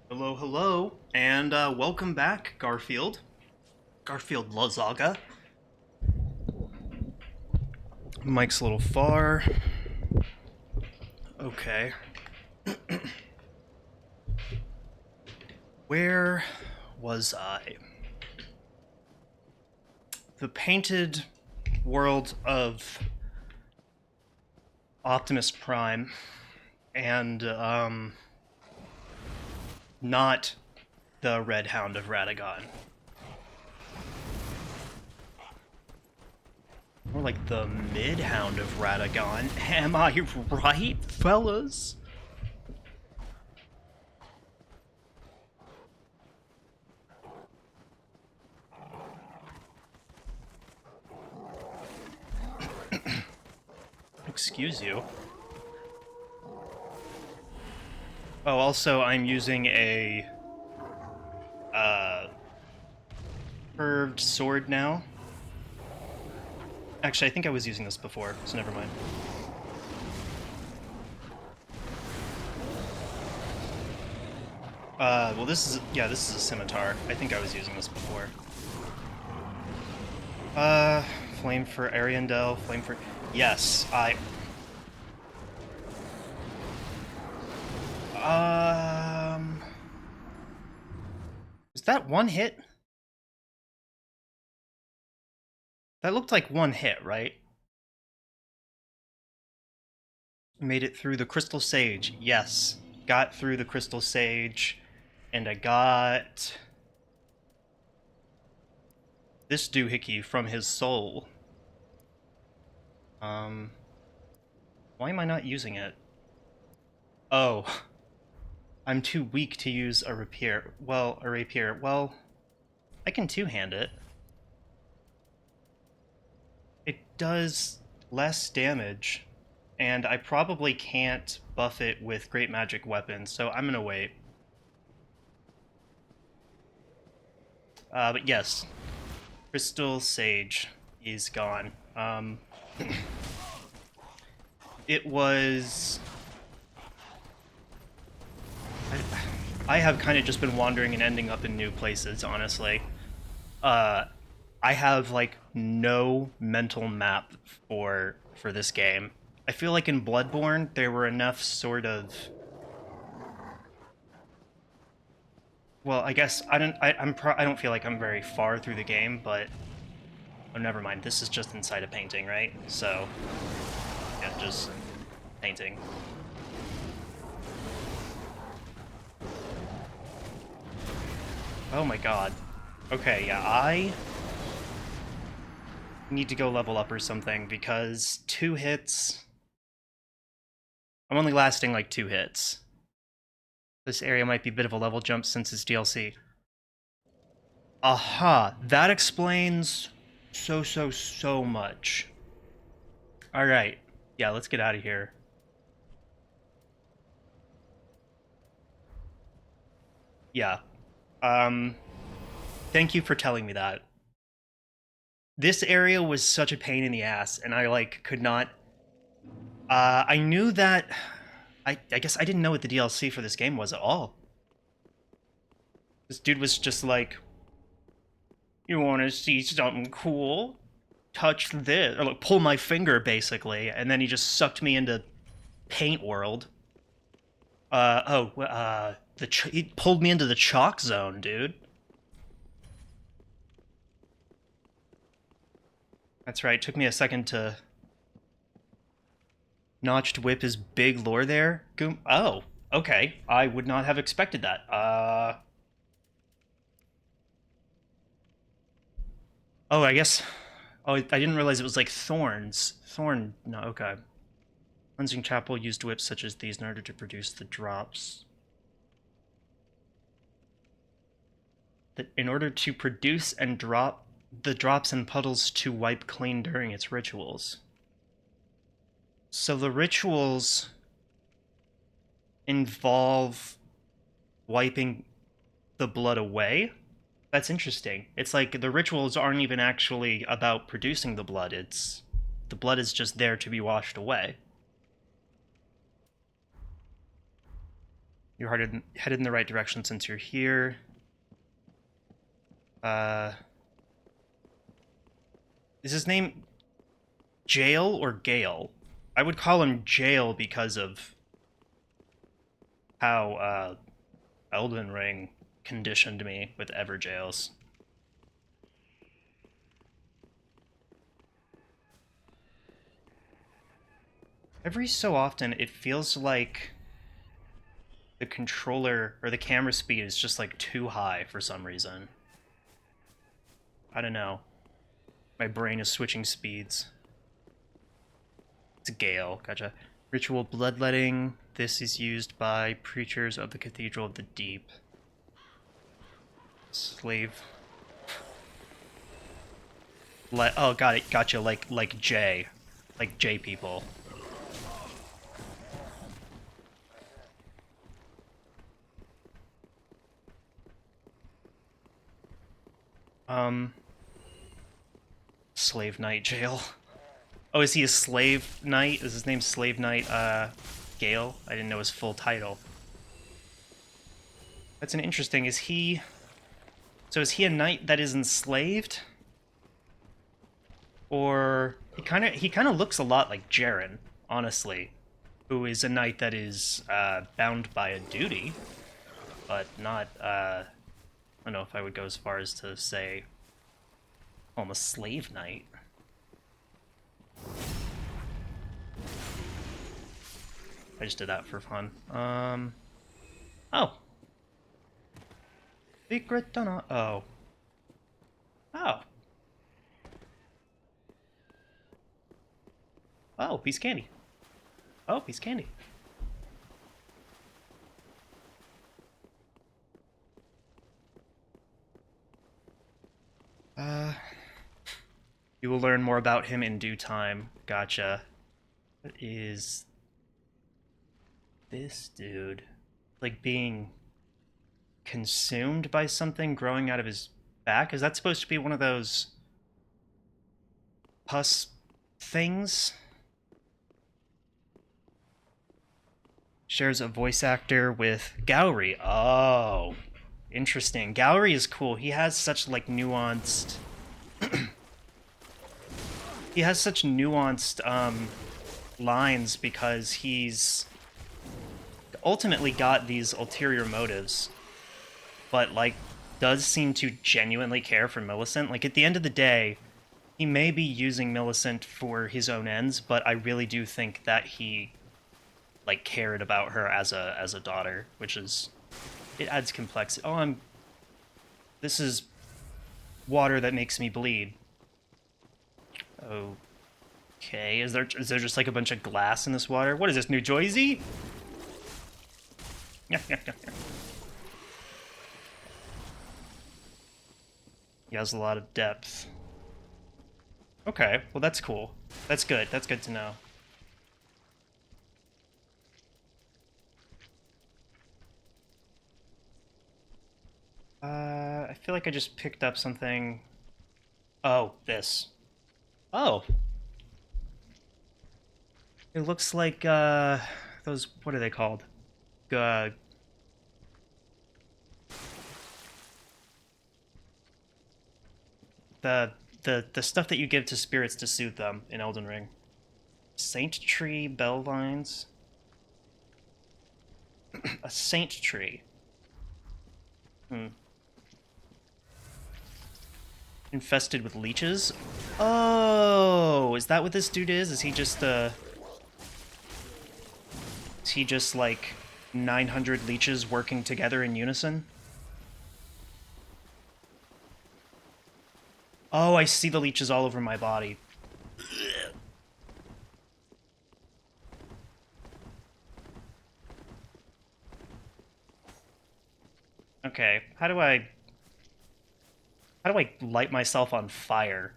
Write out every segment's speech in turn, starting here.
Hello, hello, and welcome back, Garfield. Garfield Lazaga. Mic's a little far. Okay. Where was I? The painted world of Optimus Prime, and, not the Red Hound of Radagon. More like the Midhound of Radagon. Am I right, fellas? Excuse you. Oh, also, I'm using a uh, curved sword now. Actually, I think I was using this before, so never mind. Well, this is a scimitar. I think I was using this before. Flame for Ariandel, flame for... Yes, Um... Is that one hit? That looked like one hit, right? Made it through the Crystal Sage. Yes. Got through the Crystal Sage. And I got... this doohickey from his soul. Why am I not using it? Oh. I'm too weak to use a rapier. Well, a rapier. Well, I can two-hand it. It does less damage, and I probably can't buff it with great magic weapons, so I'm gonna wait. But yes, Crystal Sage is gone. It was... I have kind of just been wandering and ending up in new places, honestly. I have like no mental map for this game. I feel like in Bloodborne there were enough sort of... well, I guess I don't feel like I'm very far through the game, but oh, never mind. This is just inside a painting, right? So yeah, just painting. Oh my god. Okay, yeah, I need to go level up or something because 2 hits. I'm only lasting like 2 hits. This area might be a bit of a level jump since it's DLC. Aha, that explains so much. Alright, yeah, let's get out of here. Yeah. Thank you for telling me that. This area was such a pain in the ass, and I, like, could not... I knew that... I guess I didn't know what the DLC for this game was at all. This dude was just like, you want to see something cool? Touch this, or like pull my finger, basically, and then he just sucked me into Paint World. He pulled me into the chalk zone, dude. That's right. Took me a second to... Notched Whip is big lore there. Goom. Oh, okay. I would not have expected that. Oh, I guess. Oh, I didn't realize it was like thorns. Thorn. No, okay. Cleansing Chapel used whips such as these in order to produce the drops. In order to produce and drop the drops and puddles to wipe clean during its rituals. So the rituals involve wiping the blood away? That's interesting. It's like the rituals aren't even actually about producing the blood. It's... the blood is just there to be washed away. You're headed in the right direction since you're here. Is his name Jail or Gale? I would call him Jail because of how Elden Ring conditioned me with Everjails. Every so often, it feels like the controller or the camera speed is just like too high for some reason. I don't know. My brain is switching speeds. It's a Gale, gotcha. Ritual bloodletting. This is used by preachers of the Cathedral of the Deep. Slave. Oh, got it. Gotcha. Like J, like J people. Slave Knight Jail. Oh, is he a Slave Knight? Is his name Slave Knight, Gale? I didn't know his full title. That's an interesting, is he... So is he a knight that is enslaved? Or... He kinda looks a lot like Jaren, honestly. Who is a knight that is, bound by a duty. But not, I don't know if I would go as far as to say... call him a slave knight. I just did that for fun. Oh. Secret tunnel. Oh. Oh. Oh, piece of candy. Oh, piece of candy. You will learn more about him in due time. Gotcha. What is this dude? Like being consumed by something growing out of his back? Is that supposed to be one of those pus things? Shares a voice actor with Gowry. Oh, interesting. Gowry is cool. He has such like nuanced... he has such nuanced lines because he's ultimately got these ulterior motives, but like does seem to genuinely care for Millicent. Like at the end of the day, he may be using Millicent for his own ends, but I really do think that he like cared about her as a daughter, which is, it adds complexity. Oh, this is water that makes me bleed. Okay, is there just like a bunch of glass in this water? What is this, New Jersey? He has a lot of depth. Okay, well that's cool. That's good. That's good to know. I feel like I just picked up something. Oh, this. Oh. It looks like, those, what are they called? Uh, the stuff that you give to spirits to soothe them in Elden Ring. Saint tree bell vines. A saint tree. Infested with leeches? Oh, is that what this dude is? Is he just like 900 leeches working together in unison? Oh, I see the leeches all over my body. Okay, how do I light myself on fire?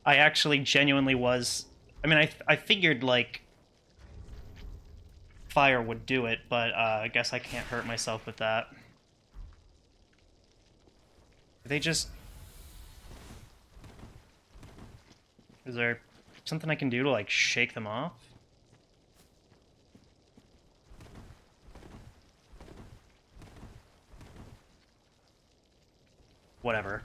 I actually genuinely was... I mean, I figured, like, fire would do it, but I guess I can't hurt myself with that. They just... Is there something I can do to, like, shake them off? Whatever.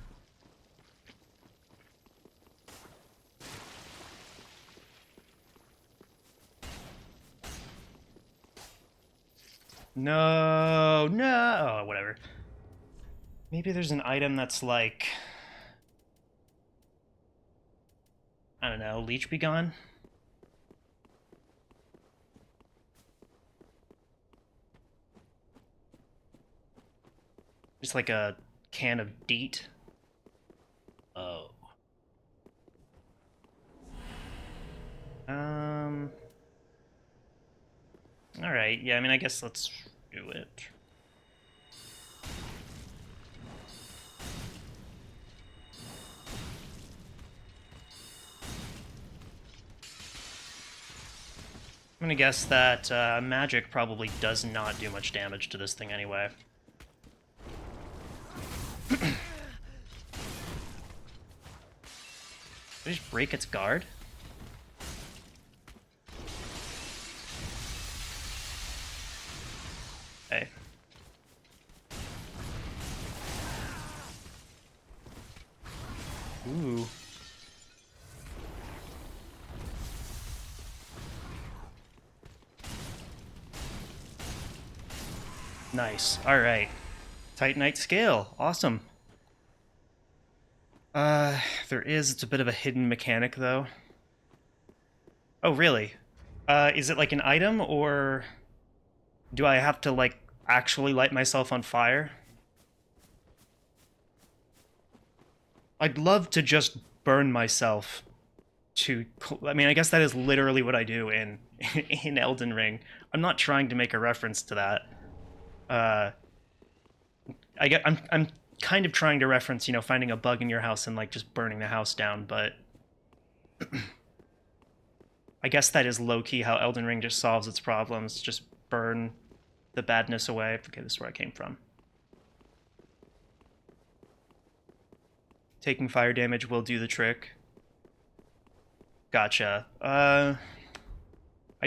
No, no, oh, whatever. Maybe there's an item that's like... I don't know, Leech Be Gone? Just like a can of DEET. Oh. Alright, yeah, I mean, I guess let's do it. I'm gonna guess that magic probably does not do much damage to this thing anyway. Did I just break its guard? Hey. Ooh. Nice. Alright. Titanite scale. Awesome. It's a bit of a hidden mechanic, though. Oh, really? Is it like an item, or do I have to, like, actually light myself on fire? I'd love to just burn myself to... I mean, I guess that is literally what I do in in Elden Ring. I'm not trying to make a reference to that. I'm kind of trying to reference, you know, finding a bug in your house and, like, just burning the house down, but... I guess that is low-key how Elden Ring just solves its problems. Just burn the badness away. Okay, this is where I came from. Taking fire damage will do the trick. Gotcha. I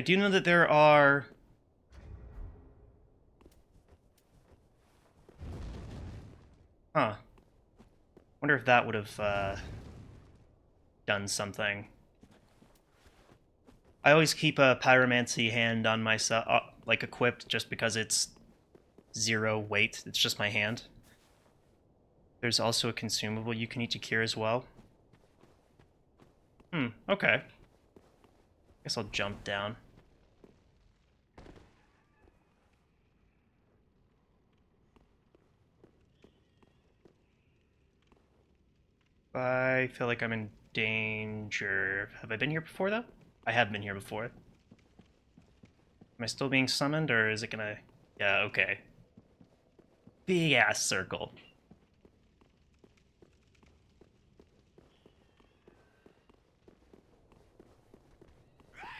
do know that there are... Huh. Wonder if that would have done something. I always keep a pyromancy hand on myself, like equipped, just because it's 0 weight. It's just my hand. There's also a consumable you can eat to cure as well. Okay. Guess I'll jump down. I feel like I'm in danger. Have I been here before, though? I have been here before. Am I still being summoned, or is it gonna... Yeah, okay. Big-ass circle.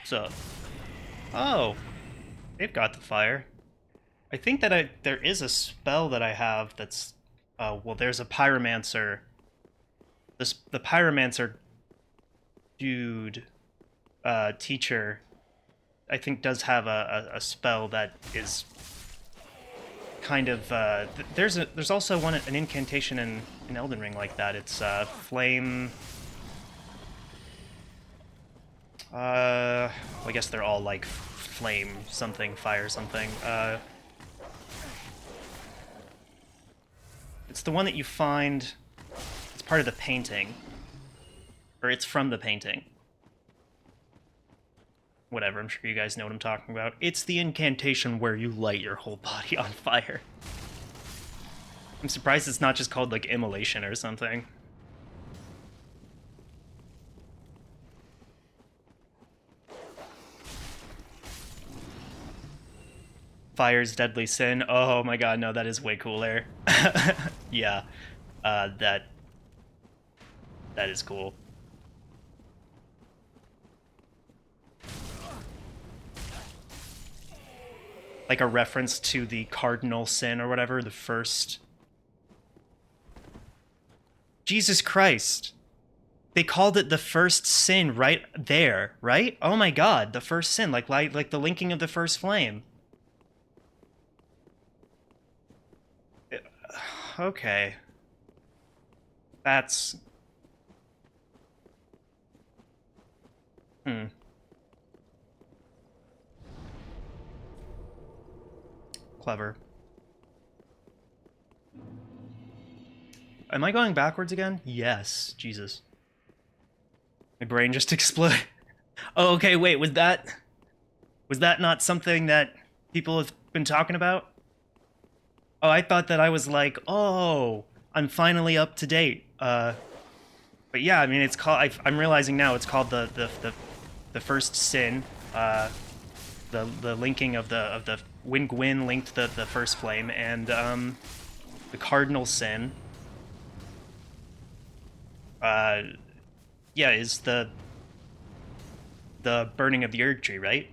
So... Oh! They've got the fire. I think that there is a spell that I have that's... well, there's a pyromancer... The pyromancer dude... teacher, I think, does have a spell that is kind of there's also an incantation in Elden Ring like that. It's flame. Well, I guess they're all like flame something, fire something. It's the one that you find. It's part of the painting, or it's from the painting. Whatever, I'm sure you guys know what I'm talking about. It's the incantation where you light your whole body on fire. I'm surprised it's not just called, like, immolation or something. Fire's deadly sin. Oh my god, no, that is way cooler. Yeah, that is cool. like a reference to the cardinal sin or whatever, the first. Jesus Christ. They called it the first sin right there, right? Oh my god, the first sin, like the linking of the first flame. Okay. That's clever. Am I going backwards again? Yes. Jesus. My brain just exploded. Oh, okay, wait, was that not something that people have been talking about? Oh, I thought that I was like, oh, I'm finally up to date. But yeah, I mean, it's called. I'm realizing now it's called the first sin. The linking of the when Gwyn linked the first flame, and the cardinal sin. Uh, yeah, is the burning of the Erd tree, right?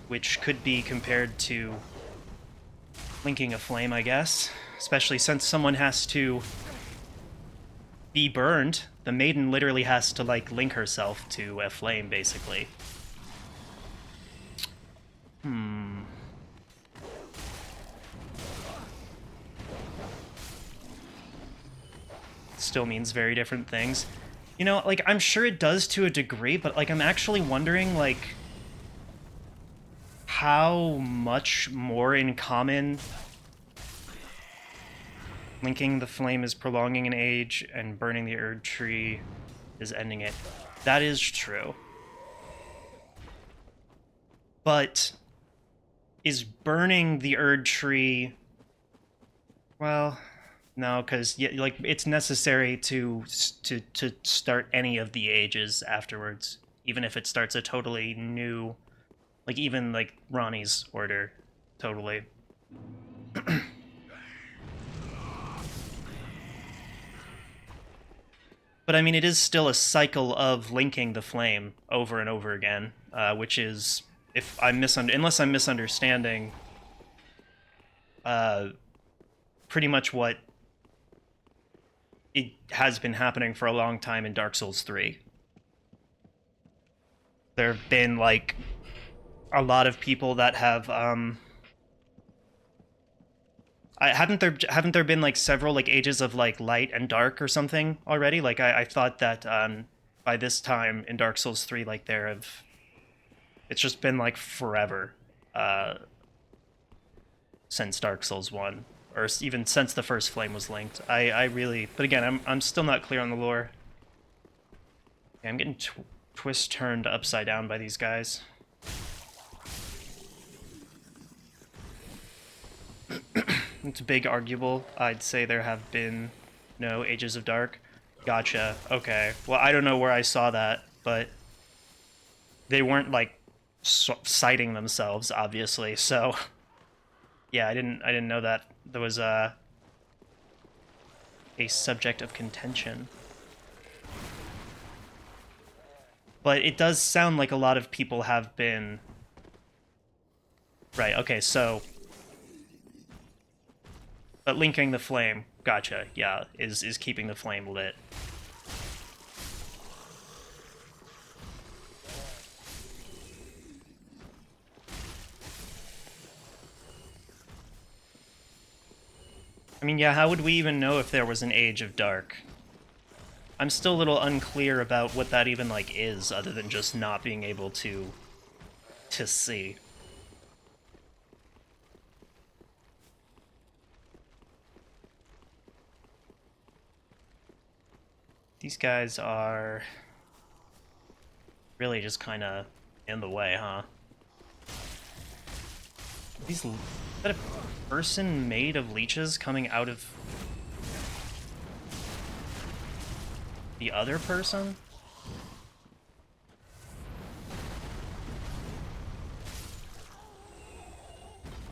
Which could be compared to linking a flame, I guess. Especially since someone has to be burned. The maiden literally has to, like, link herself to a flame, basically. Still means very different things. You know, like, I'm sure it does to a degree, but, like, I'm actually wondering, like, how much more in common linking the flame is prolonging an age and burning the Erd tree is ending it. That is true. But is burning the Erd tree... Well, no, because like it's necessary to start any of the ages afterwards, even if it starts a totally new, like even like Ronnie's order, totally. But I mean, it is still a cycle of linking the flame over and over again, which is, if I'm unless I'm misunderstanding, pretty much what it has been happening for a long time in Dark Souls 3. There have been like a lot of people that have haven't there been like several like ages of like light and dark or something already? Like I thought that by this time in Dark Souls 3 like it's just been like forever since Dark Souls 1, or even since the first flame was linked. I really, but again, I'm still not clear on the lore. Yeah, I'm getting twist turned upside down by these guys. It's big arguable. I'd say there have been no Ages of Dark. Gotcha. Okay. Well, I don't know where I saw that, but they weren't like citing themselves, obviously. So yeah, I didn't know that there was a subject of contention. But it does sound like a lot of people have been... Right, okay, so... But linking the flame, gotcha, yeah, is keeping the flame lit. I mean, yeah, how would we even know if there was an Age of Dark? I'm still a little unclear about what that even, like, is, other than just not being able to see. These guys are really just kind of in the way, huh? Is that a person made of leeches coming out of the other person?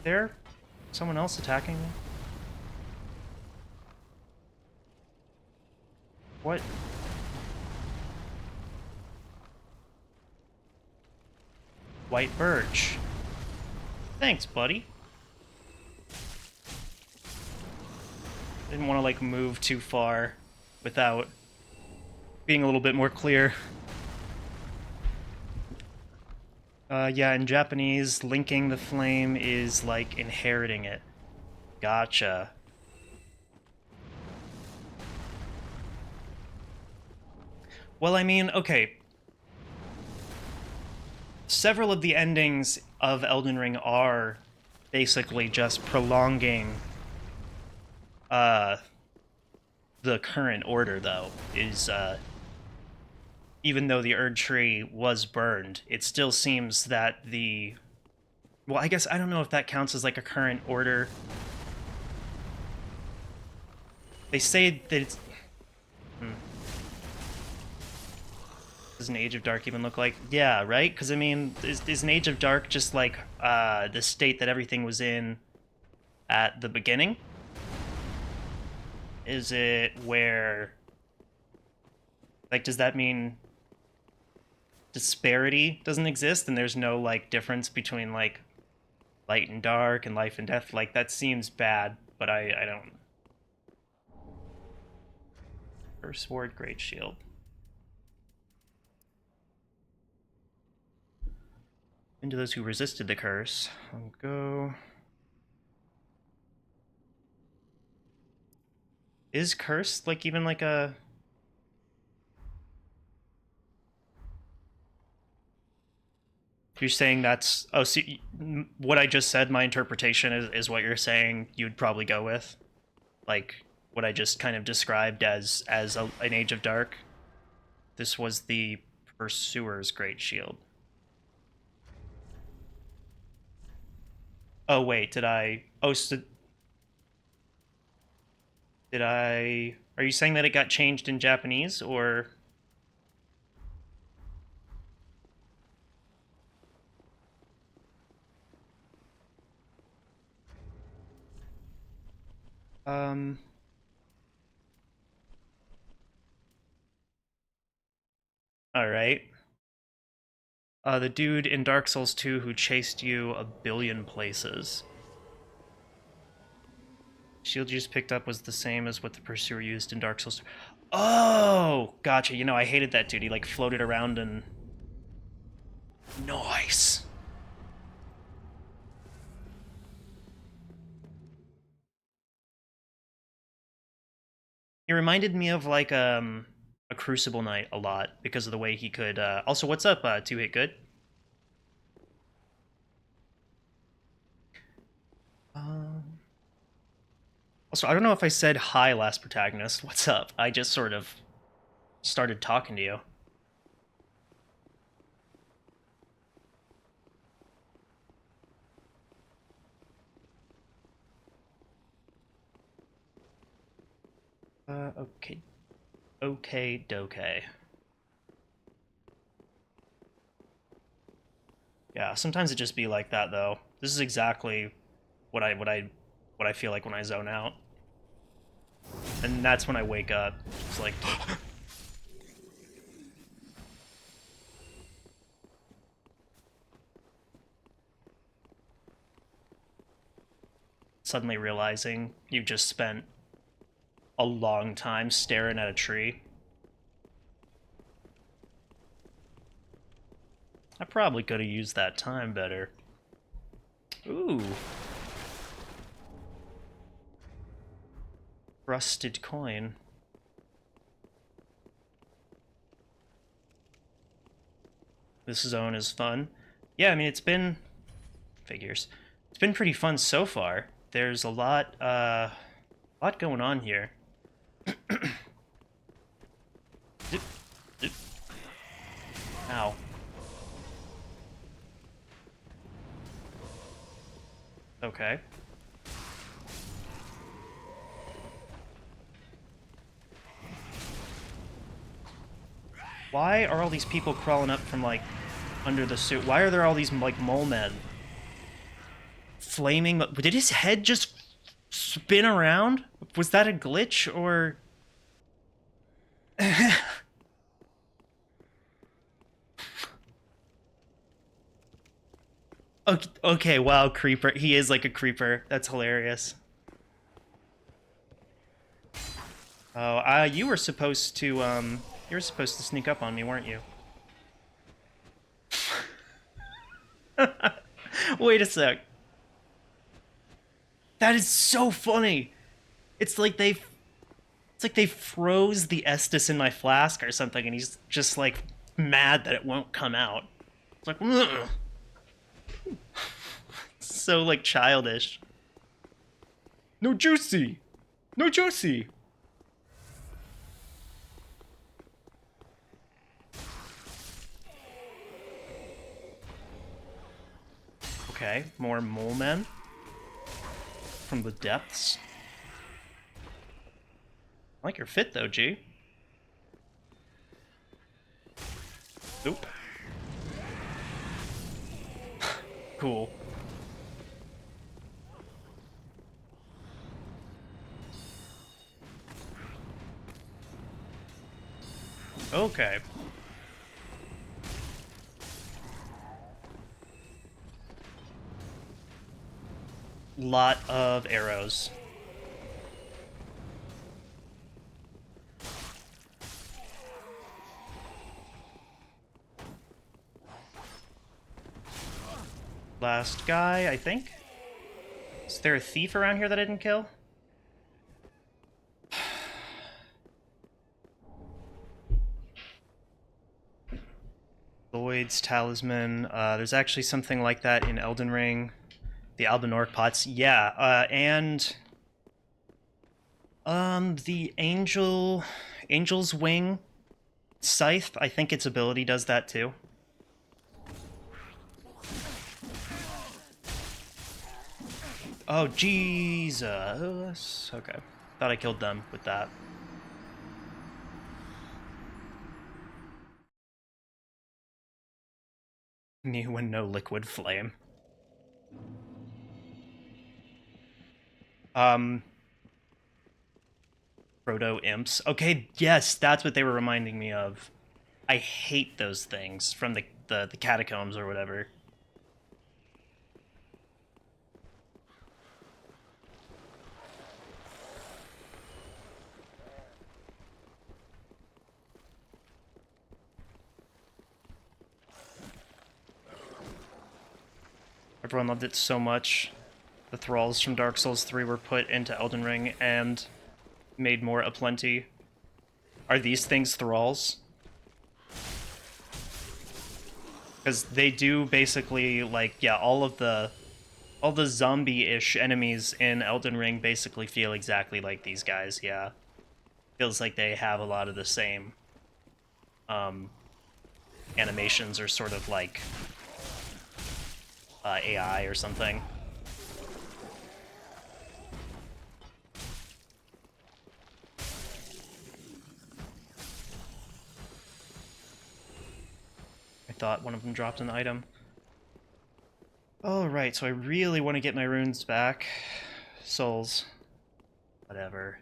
There? Someone else attacking me? What? White birch. Thanks, buddy. Didn't want to like move too far without being a little bit more clear. Yeah, in Japanese, linking the flame is like inheriting it. Gotcha. Well, I mean, okay. Several of the endings of Elden Ring are basically just prolonging uh the current order though. Is even though the Erd Tree was burned, it still seems that the well, I guess I don't know if that counts as like a current order. They say that it's does an Age of Dark even look like? Yeah, right? Because, I mean, is an Age of Dark just like the state that everything was in at the beginning? Is it where... Like, does that mean disparity doesn't exist and there's no, like, difference between, like, light and dark and life and death? Like, that seems bad, but I don't... First Sword, Great Shield. Into those who resisted the curse. I'll go... Is curse, like, even like a... You're saying that's... Oh, see, what I just said, my interpretation is what you're saying you'd probably go with? Like, what I just kind of described as an Age of Dark? This was the Pursuer's Great Shield. Oh, wait, did I... Oh, so... Did I... Are you saying that it got changed in Japanese, or... Um... Alright. The dude in Dark Souls 2 who chased you a billion places. Shield you just picked up was the same as what the Pursuer used in Dark Souls 2. Oh! Gotcha. You know, I hated that dude. He, like, floated around and... Nice! He reminded me of, like, a Crucible Knight a lot because of the way he could... Also, what's up, 2-Hit Good? Also, I don't know if I said hi, last protagonist. What's up? I just sort of started talking to you. Okay. Okay, dokay. Yeah, sometimes it just be like that though. This is exactly what I feel like when I zone out. And that's when I wake up. It's like suddenly realizing you just spent a long time staring at a tree. I probably could have used that time better. Ooh. Rusted coin. This zone is fun. Yeah, I mean, it's been... Figures. It's been pretty fun so far. There's a lot going on here. Ow. Okay. Why are all these people crawling up from, like, under the suit? Why are there all these, like, mole men? Flaming... Did his head just spin around? Was that a glitch, or... Okay, wow, creeper. He is like a creeper. That's hilarious. Oh, you were supposed to, sneak up on me, weren't you? Wait a sec. That is so funny. It's like they froze the Estus in my flask or something, and he's just like mad that it won't come out. It's like, ugh. So like childish. No juicy, no juicy. Okay, more mole men from the depths. I like your fit though, G. Oop. Cool. Okay. Lot of arrows. Last guy, I think. Is there a thief around here that I didn't kill? Lloyd's Talisman. There's actually something like that in Elden Ring. The Albinork pots. Yeah, and the Angel's Wing Scythe. I think its ability does that too. Oh, Jesus. Okay. Thought I killed them with that. New and no liquid flame. Proto imps. Okay, yes, that's what they were reminding me of. I hate those things from the catacombs or whatever. Everyone loved it so much. The thralls from Dark Souls 3 were put into Elden Ring and made more aplenty. Are these things thralls? Because they do basically, like, yeah, all the zombie-ish enemies in Elden Ring basically feel exactly like these guys, yeah. Feels like they have a lot of the same animations, or sort of like AI or something. I thought one of them dropped an item. Alright, so I really want to get my runes back. Souls. Whatever.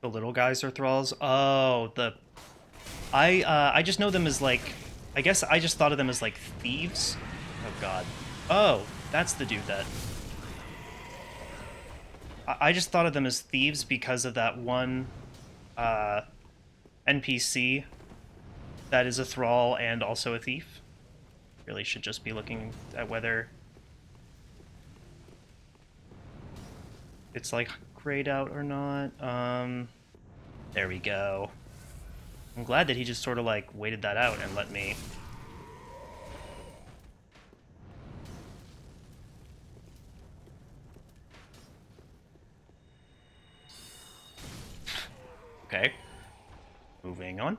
The little guys are thralls? Oh, I just know them as, like... I guess I just thought of them as, like, thieves? Oh, God. Oh, that's the dude that... I just thought of them as thieves because of that one NPC that is a thrall and also a thief. Really should just be looking at whether it's like grayed out or not. There we go. I'm glad that he just sort of like waited that out and let me. Okay. Moving on.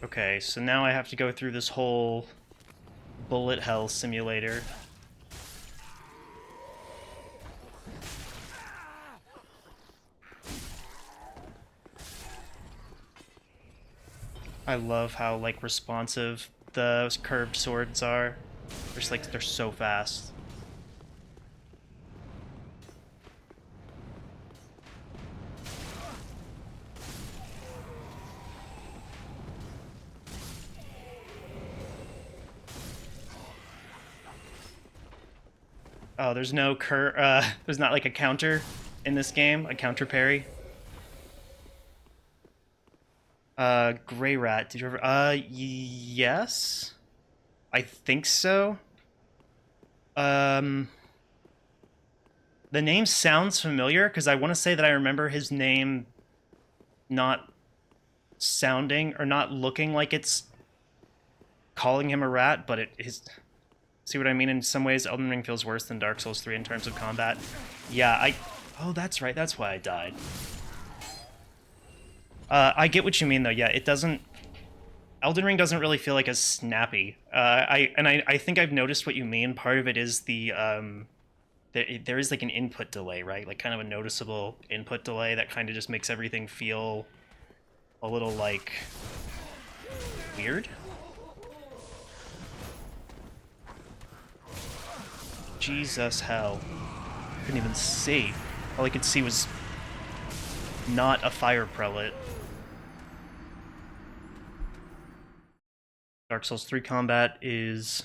Okay, so now I have to go through this whole bullet hell simulator. I love how like responsive the curved swords are. They're so fast. Oh, there's no there's not like a counter in this game, a counter parry. Gray Rat, did you ever yes. I think so. Um the name sounds familiar because I want to say that I remember his name not sounding or not looking like it's calling him a rat, but it is. See what I mean? In some ways, Elden Ring feels worse than Dark Souls 3 in terms of combat. Yeah, Oh, that's right. That's why I died. I get what you mean, though. Yeah, it doesn't. Elden Ring doesn't really feel like as snappy. I think I've noticed what you mean. Part of it is there is like an input delay, right? Like kind of a noticeable input delay that kind of just makes everything feel a little like weird. Jesus hell. Couldn't even see. All I could see was not a fire prelate. Dark Souls 3 combat is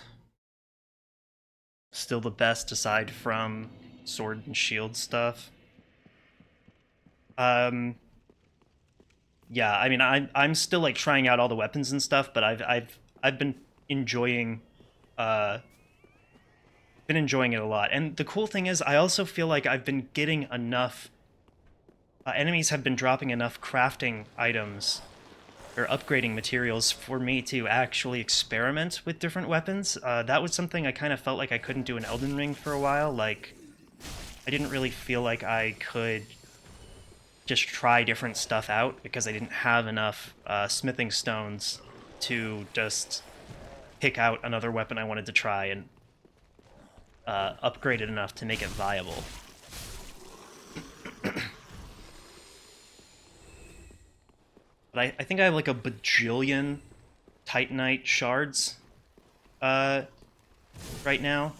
still the best aside from sword and shield stuff. Yeah, I mean I'm still like trying out all the weapons and stuff, but I've enjoying uh been enjoying it a lot. And the cool thing is I also feel like I've been getting enough enemies have been dropping enough crafting items or upgrading materials for me to actually experiment with different weapons. That was something I kind of felt like I couldn't do in Elden Ring for a while. Like, I didn't really feel like I could just try different stuff out because I didn't have enough smithing stones to just pick out another weapon I wanted to try and upgrade it enough to make it viable. But I think I have like a bajillion Titanite shards right now.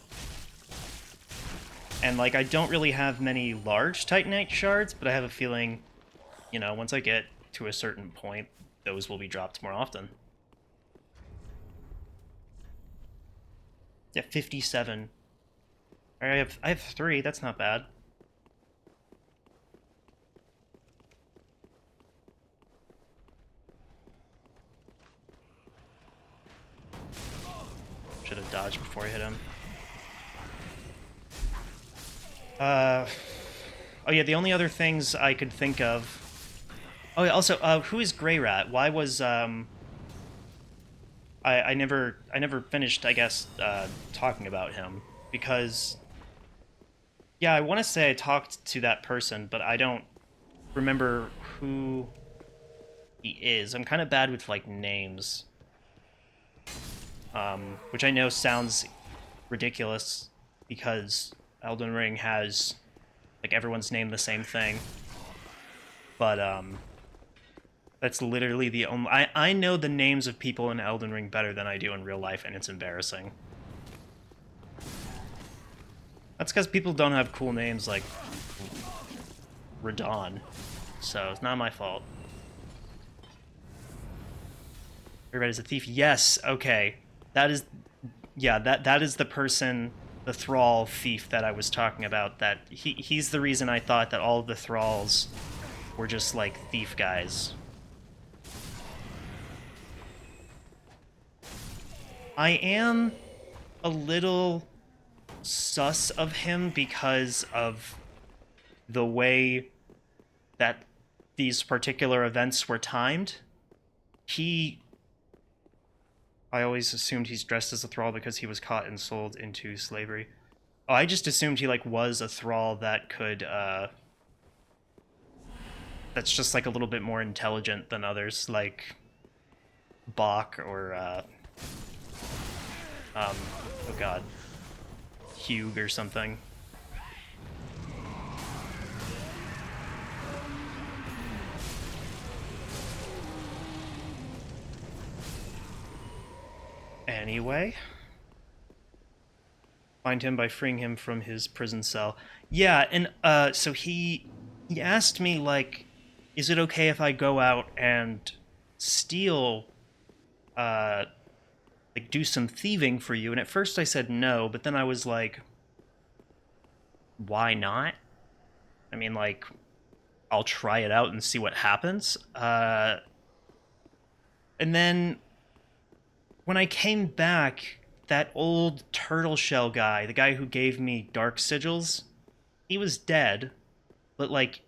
And like I don't really have many large Titanite shards, but I have a feeling, you know, once I get to a certain point, those will be dropped more often. Yeah, 57. I have 3, that's not bad. Should have dodged before I hit him. Oh yeah, the only other things I could think of. Oh yeah, also, who is Grey Rat? Why was I never finished, I guess, talking about him because yeah, I want to say I talked to that person, but I don't remember who he is. I'm kind of bad with like names, which I know sounds ridiculous because Elden Ring has like everyone's named the same thing, but that's literally the only. I know the names of people in Elden Ring better than I do in real life, and it's embarrassing. That's because people don't have cool names like Radon, so it's not my fault. Everybody's a thief. Yes, okay. That is, yeah, that is the person, the thrall thief that I was talking about. That he's the reason I thought that all of the thralls were just like thief guys. I am a little sus of him because of the way that these particular events were timed. I always assumed he's dressed as a thrall because he was caught and sold into slavery. Oh, I just assumed he like was a thrall that could that's just like a little bit more intelligent than others, like Bach or oh god, Hugh or something. Anyway, find him by freeing him from his prison cell. Yeah, and so he asked me like, is it okay if I go out and steal, uh, like do some thieving for you? And at first I said no, but then I was like, why not? I mean, like, I'll try it out and see what happens. And then when I came back, that old turtle shell guy, the guy who gave me dark sigils, he was dead, but like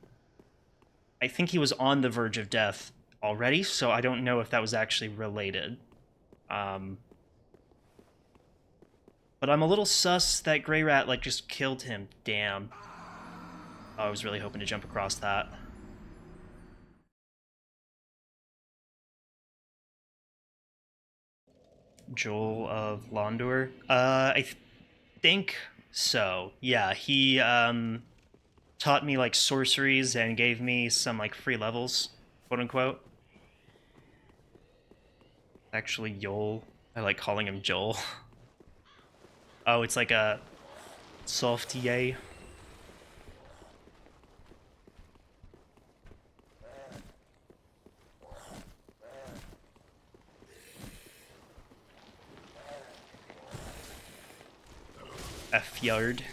I think he was on the verge of death already, so I don't know if that was actually related. Um, but I'm a little sus that Grey Rat like just killed him. Damn. Oh, I was really hoping to jump across that. Joel of Londur. I think so. Yeah, he taught me like sorceries and gave me some like free levels, quote unquote. Actually, Joel. I like calling him Joel. Oh, it's like a softier. A fjord.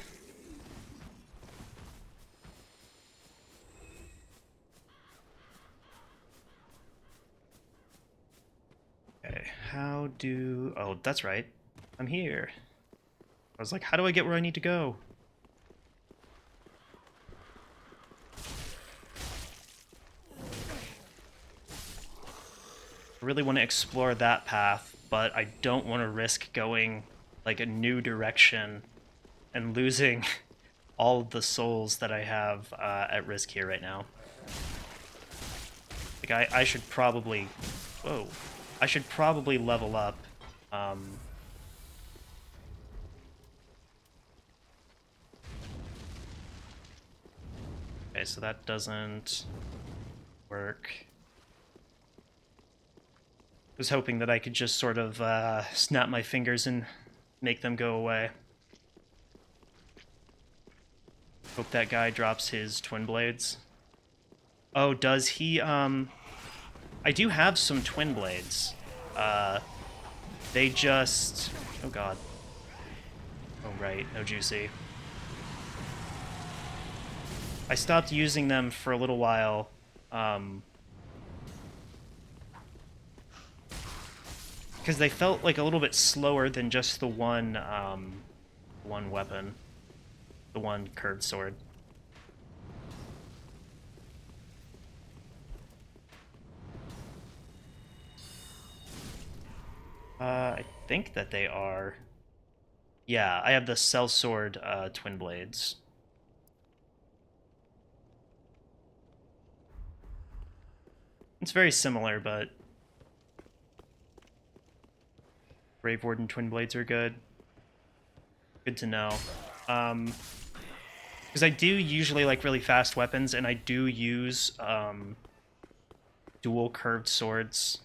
Okay, how do... Oh, that's right. I'm here. I was like, how do I get where I need to go? I really want to explore that path, but I don't want to risk going like a new direction and losing all the souls that I have at risk here right now. Like, I should probably... Whoa. I should probably level up. Okay, so that doesn't work. I was hoping that I could just sort of snap my fingers and make them go away. Hope that guy drops his twin blades. Oh, does he? I do have some twin blades. They just... Oh god. Oh right, no juicy. I stopped using them for a little while. Because they felt like a little bit slower than just the one weapon. The one curved sword. I think that they are. Yeah, I have the sellsword twin blades. It's very similar, but Brave Warden twin blades are good. Good to know. Because I do usually like really fast weapons, and I do use dual curved swords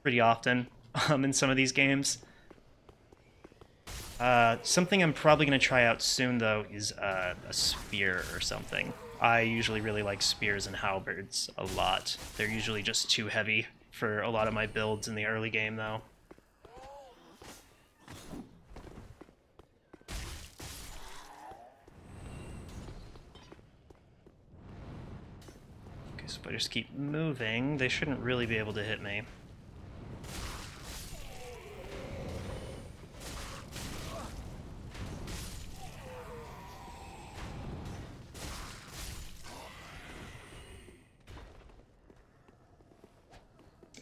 pretty often in some of these games. Something I'm probably going to try out soon, though, is a spear or something. I usually really like spears and halberds a lot. They're usually just too heavy for a lot of my builds in the early game, though. Okay, so if I just keep moving, they shouldn't really be able to hit me.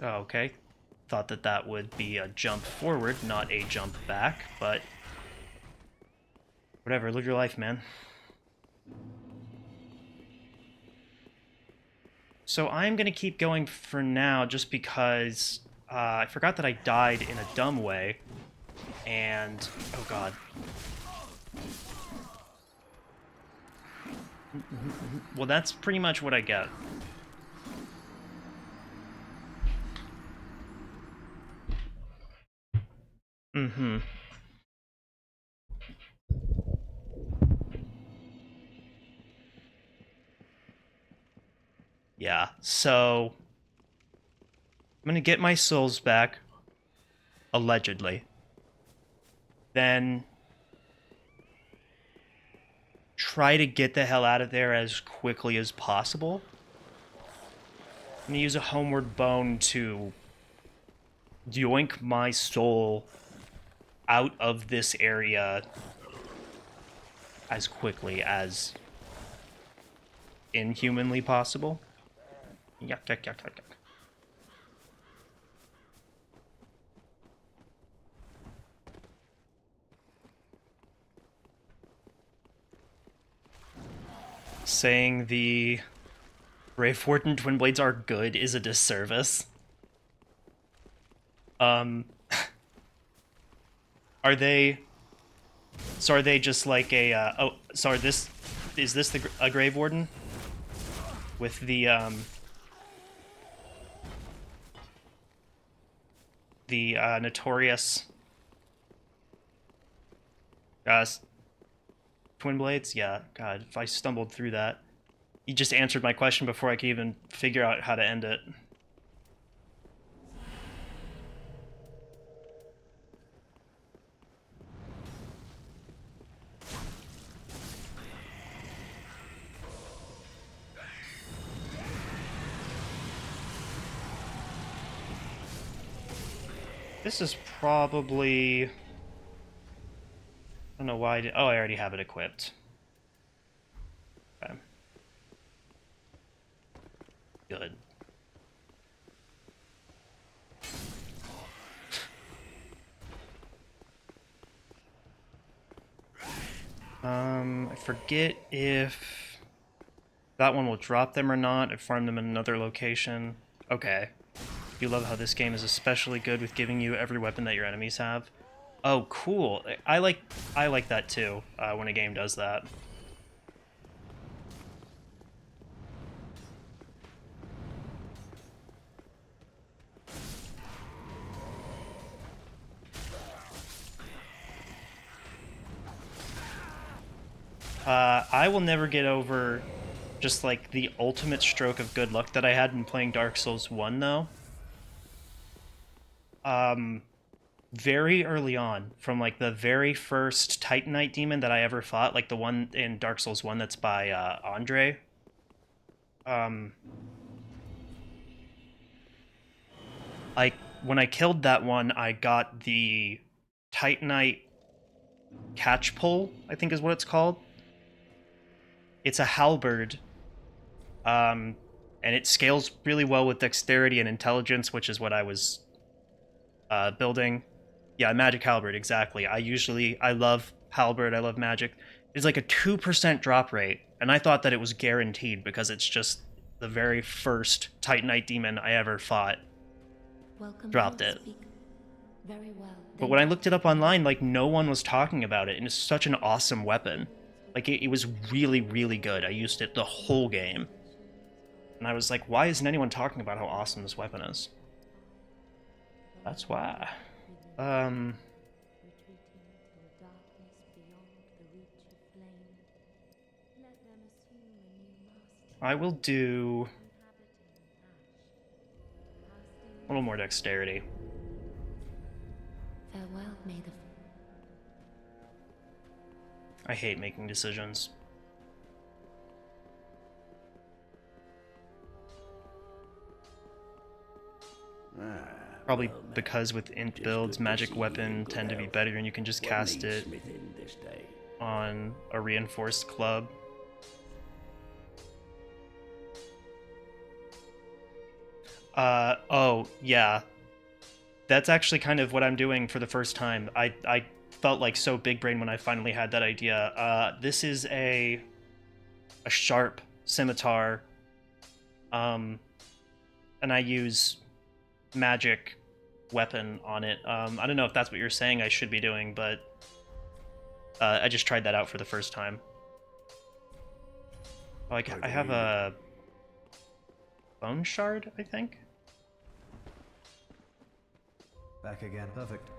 Oh, okay. Thought that that would be a jump forward, not a jump back, but whatever, live your life, man. So I'm going to keep going for now just because I forgot that I died in a dumb way, and... oh god. Well, that's pretty much what I get. Mm-hmm. Yeah, so I'm gonna get my souls back, allegedly. Then try to get the hell out of there as quickly as possible. I'm gonna use a homeward bone to yoink my soul out of this area as quickly as inhumanly possible. Yuck, yuck, yuck, yuck, yuck. Saying the Brave Warden Twin Blades are good is a disservice. Um, are they? So are they just like a? Oh, sorry. This is this a Grave Warden with the notorious uh, Twin Blades? Yeah. God, if I stumbled through that, you just answered my question before I could even figure out how to end it. This is probably... I don't know why I did... Oh, I already have it equipped. Okay. Good. I forget if that one will drop them or not. I farmed them in another location. Okay. You love how this game is especially good with giving you every weapon that your enemies have. Oh, cool. I like that too, when a game does that. I will never get over just like the ultimate stroke of good luck that I had in playing Dark Souls 1 though. Very early on, from like the very first Titanite demon that I ever fought, like the one in Dark Souls 1 that's by Andre. Um, like when I killed that one, I got the Titanite catch pull, I think is what it's called. It's a halberd, um, and it scales really well with dexterity and intelligence, which is what I was building. Yeah, magic halberd, exactly. I love halberd, I love magic. It's like a 2% drop rate, and I thought that it was guaranteed because it's just the very first Titanite demon I ever fought dropped it. Very well. But when I looked it up online, like, no one was talking about it, and it's such an awesome weapon. Like, it was really, really good. I used it the whole game. And I was like, why isn't anyone talking about how awesome this weapon is? That's why. I will do a little more dexterity. Farewell, Maiden. I hate making decisions. Probably because with int builds, magic weapon tend to be better and you can just cast it on a reinforced club. Oh, yeah. That's actually kind of what I'm doing for the first time. I felt like so big brain when I finally had that idea. This is a sharp scimitar, and I use magic weapon on it. I don't know if that's what you're saying I should be doing, but I just tried that out for the first time. Like, I have a bone shard, I think. Back again. Perfect.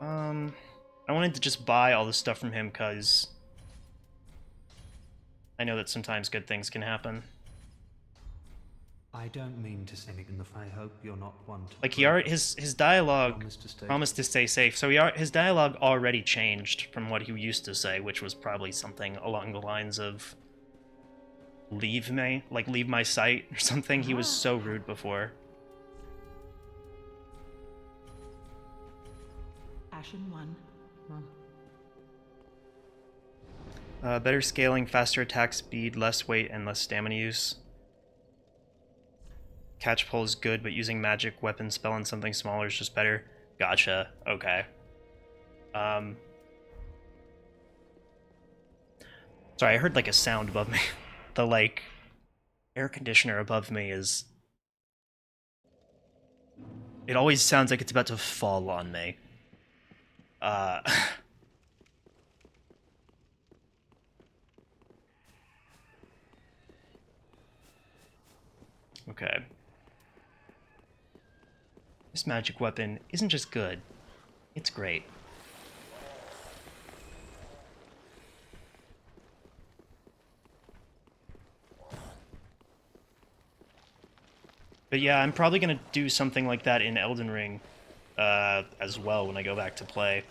I wanted to just buy all the stuff from him because I know that sometimes good things can happen. I don't mean to say anything. I hope you're not one to Like break his dialogue promise to stay. promised to stay safe, so his dialogue already changed from what he used to say, which was probably something along the lines of "leave me," like "leave my sight" or something. He was so rude before. Ashen 1. Better scaling, faster attack speed, less weight, and less stamina use. Catch pull is good, but using magic, weapon, spell, and something smaller is just better. Gotcha. Okay. Sorry, I heard like a sound above me. The like air conditioner above me is. It always sounds like it's about to fall on me. Okay. This magic weapon isn't just good, it's great. But yeah, I'm probably gonna do something like that in Elden Ring as well when I go back to play.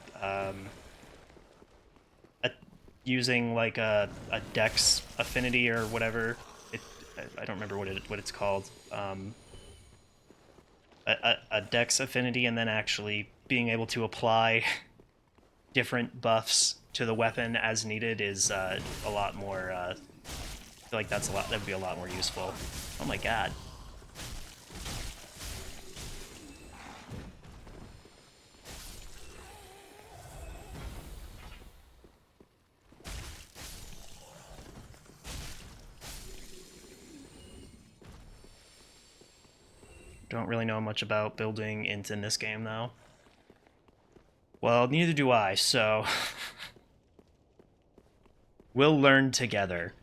Using like a dex affinity or whatever. I don't remember what it's called. A dex affinity, and then actually being able to apply different buffs to the weapon as needed is a lot more. I feel like that would be a lot more useful. Oh my god. Don't really know much about building in this game, though. Well, neither do I, so... we'll learn together.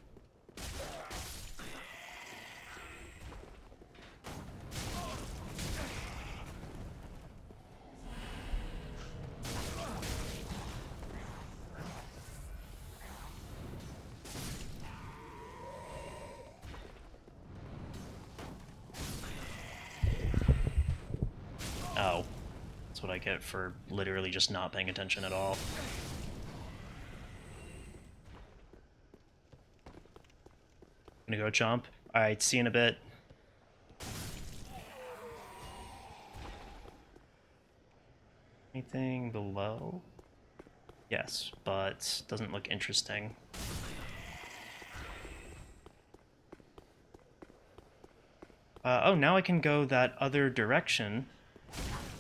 Oh. That's what I get for literally just not paying attention at all. Gonna go chomp. Alright, see you in a bit. Anything below? Yes, but doesn't look interesting. Oh, now I can go that other direction,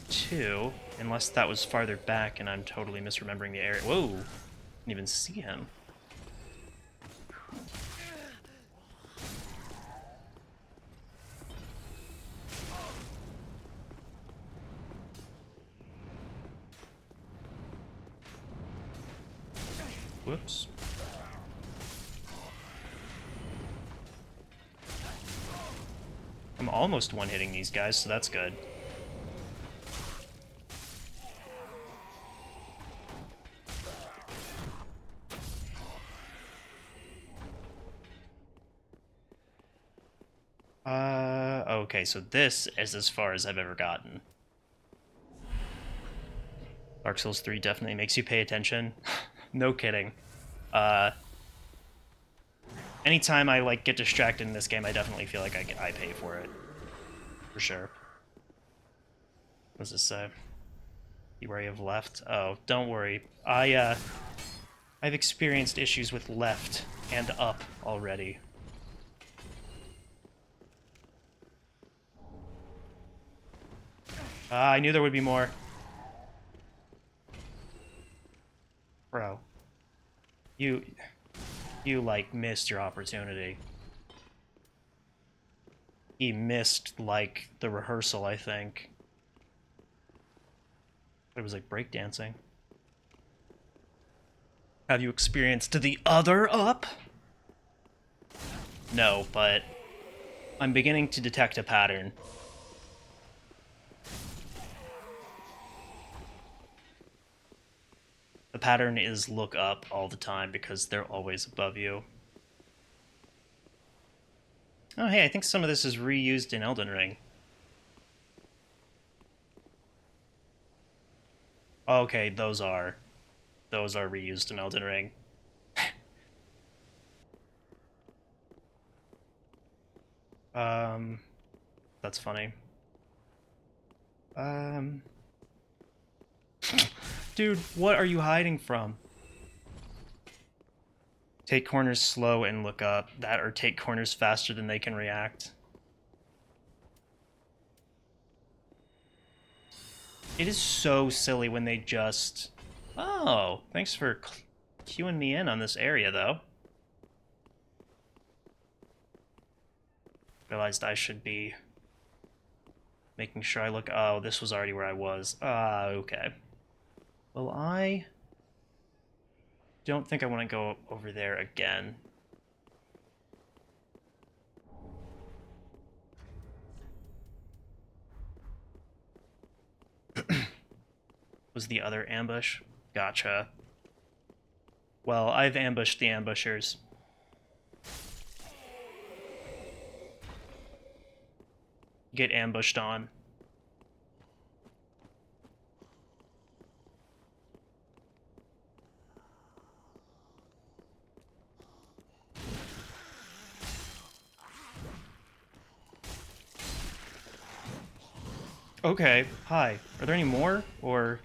too. Unless that was farther back and I'm totally misremembering the area. Whoa! Didn't even see him. Whoops. I'm almost one-hitting these guys, so that's good. Okay, so this is as far as I've ever gotten. Dark Souls 3 definitely makes you pay attention. No kidding. Anytime I like get distracted in this game, I definitely feel like I pay for it. For sure. What does this say? Be wary of left. Oh, don't worry. I've experienced issues with left and up already. I knew there would be more. Bro. You like, missed your opportunity. He missed, like, the rehearsal, I think. It was like breakdancing. Have you experienced the other up? No, but I'm beginning to detect a pattern. The pattern is look up all the time because they're always above you. Oh, hey, I think some of this is reused in Elden Ring. Okay, those are reused in Elden Ring. um, that's funny. Um, dude, what are you hiding from? Take corners slow and look up. That or take corners faster than they can react. It is so silly when they just... Oh, thanks for cueing me in on this area, though. Realized I should be making sure I look... Oh, this was already where I was. Okay. Well, I don't think I want to go over there again. Was the other ambush? Gotcha. Well, I've ambushed the ambushers. Get ambushed on. Okay, hi. Are there any more? Or...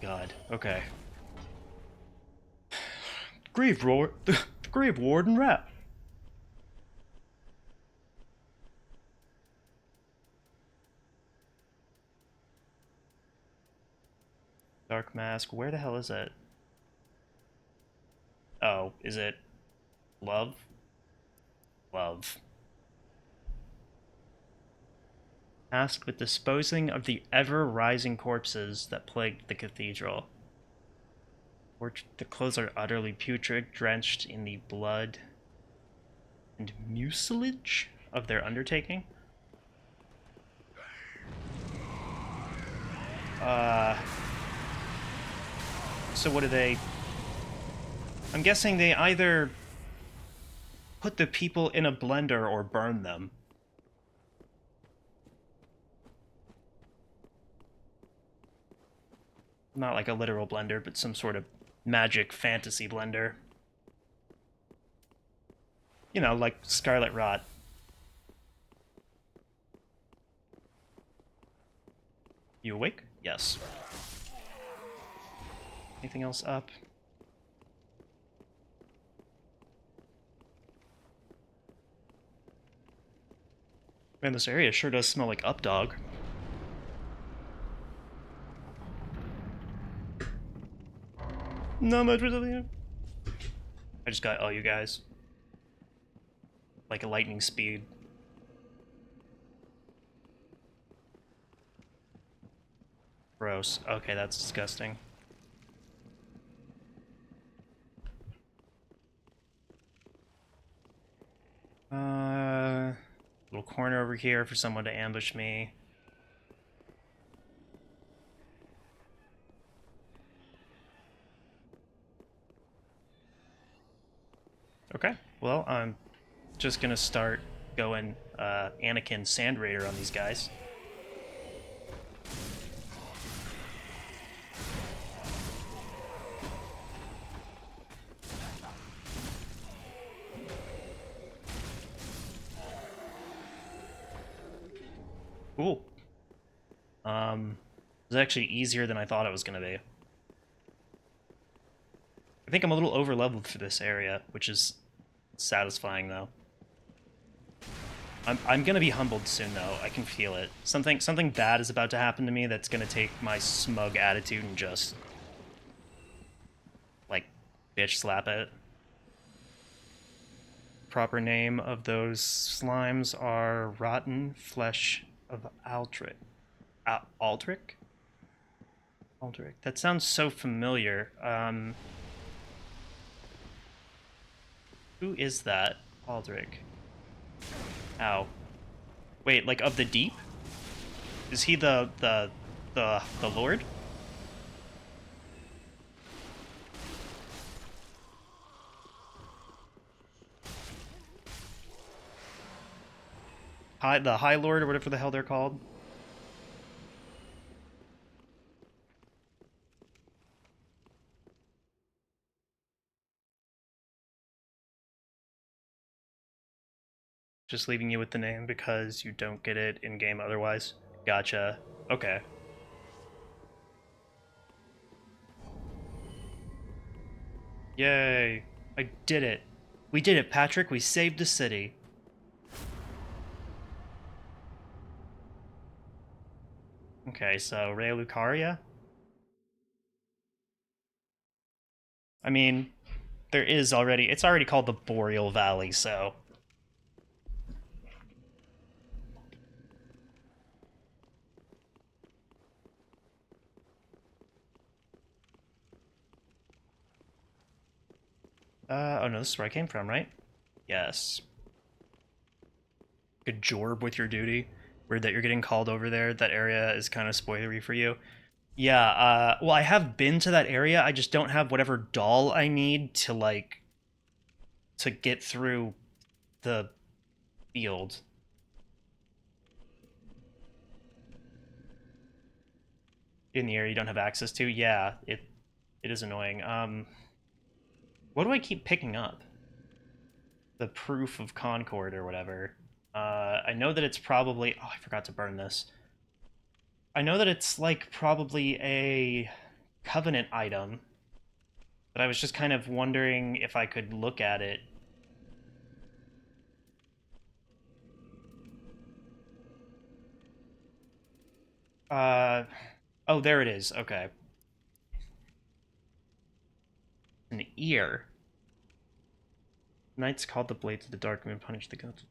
God, okay. Grave Roar... the Grave Warden Rat. Dark Mask, where the hell is it? Oh, is it... Love? Love. Tasked with disposing of the ever-rising corpses that plagued the cathedral. The clothes are utterly putrid, drenched in the blood and mucilage of their undertaking. So what do they... I'm guessing they either put the people in a blender or burn them. Not like a literal blender, but some sort of magic fantasy blender. You know, like Scarlet Rot. You awake? Yes. Anything else up? Man, this area sure does smell like Updog. Not much for something. I just got all you guys. Like a lightning speed. Gross. Okay, that's disgusting. Little corner over here for someone to ambush me. Okay, well, I'm just gonna start going Anakin Sand Raider on these guys. Cool. It was actually easier than I thought it was gonna be. I think I'm a little over-leveled for this area, which is satisfying, though. I'm gonna be humbled soon, though. I can feel it. Something bad is about to happen to me that's gonna take my smug attitude and just... like, bitch slap it. Proper name of those slimes are Rotten Flesh of Aldrich. Aldrich? Aldrich. That sounds so familiar. Who is that? Aldrich. Ow. Wait, like of the deep? Is he the lord? The High Lord or whatever the hell they're called? Just leaving you with the name because you don't get it in game otherwise. Gotcha. Okay. Yay. I did it. We did it, Patrick. We saved the city. Okay, so Raya Lucaria? I mean, there is already... It's already called the Boreal Valley, so... oh no, this is where I came from, right? Yes. Good jorb with your duty. Weird that you're getting called over there. That area is kind of spoilery for you. Yeah, well, I have been to that area. I just don't have whatever doll I need to, like, to get through the field. In the area you don't have access to. Yeah, it is annoying. What do I keep picking up? The proof of Concord or whatever. I know that it's probably... Oh, I forgot to burn this. I know that it's, like, probably a Covenant item, but I was just kind of wondering if I could look at it. Uh, oh, there it is. Okay. An ear. Knights called the blades of the dark moon punish the guilty.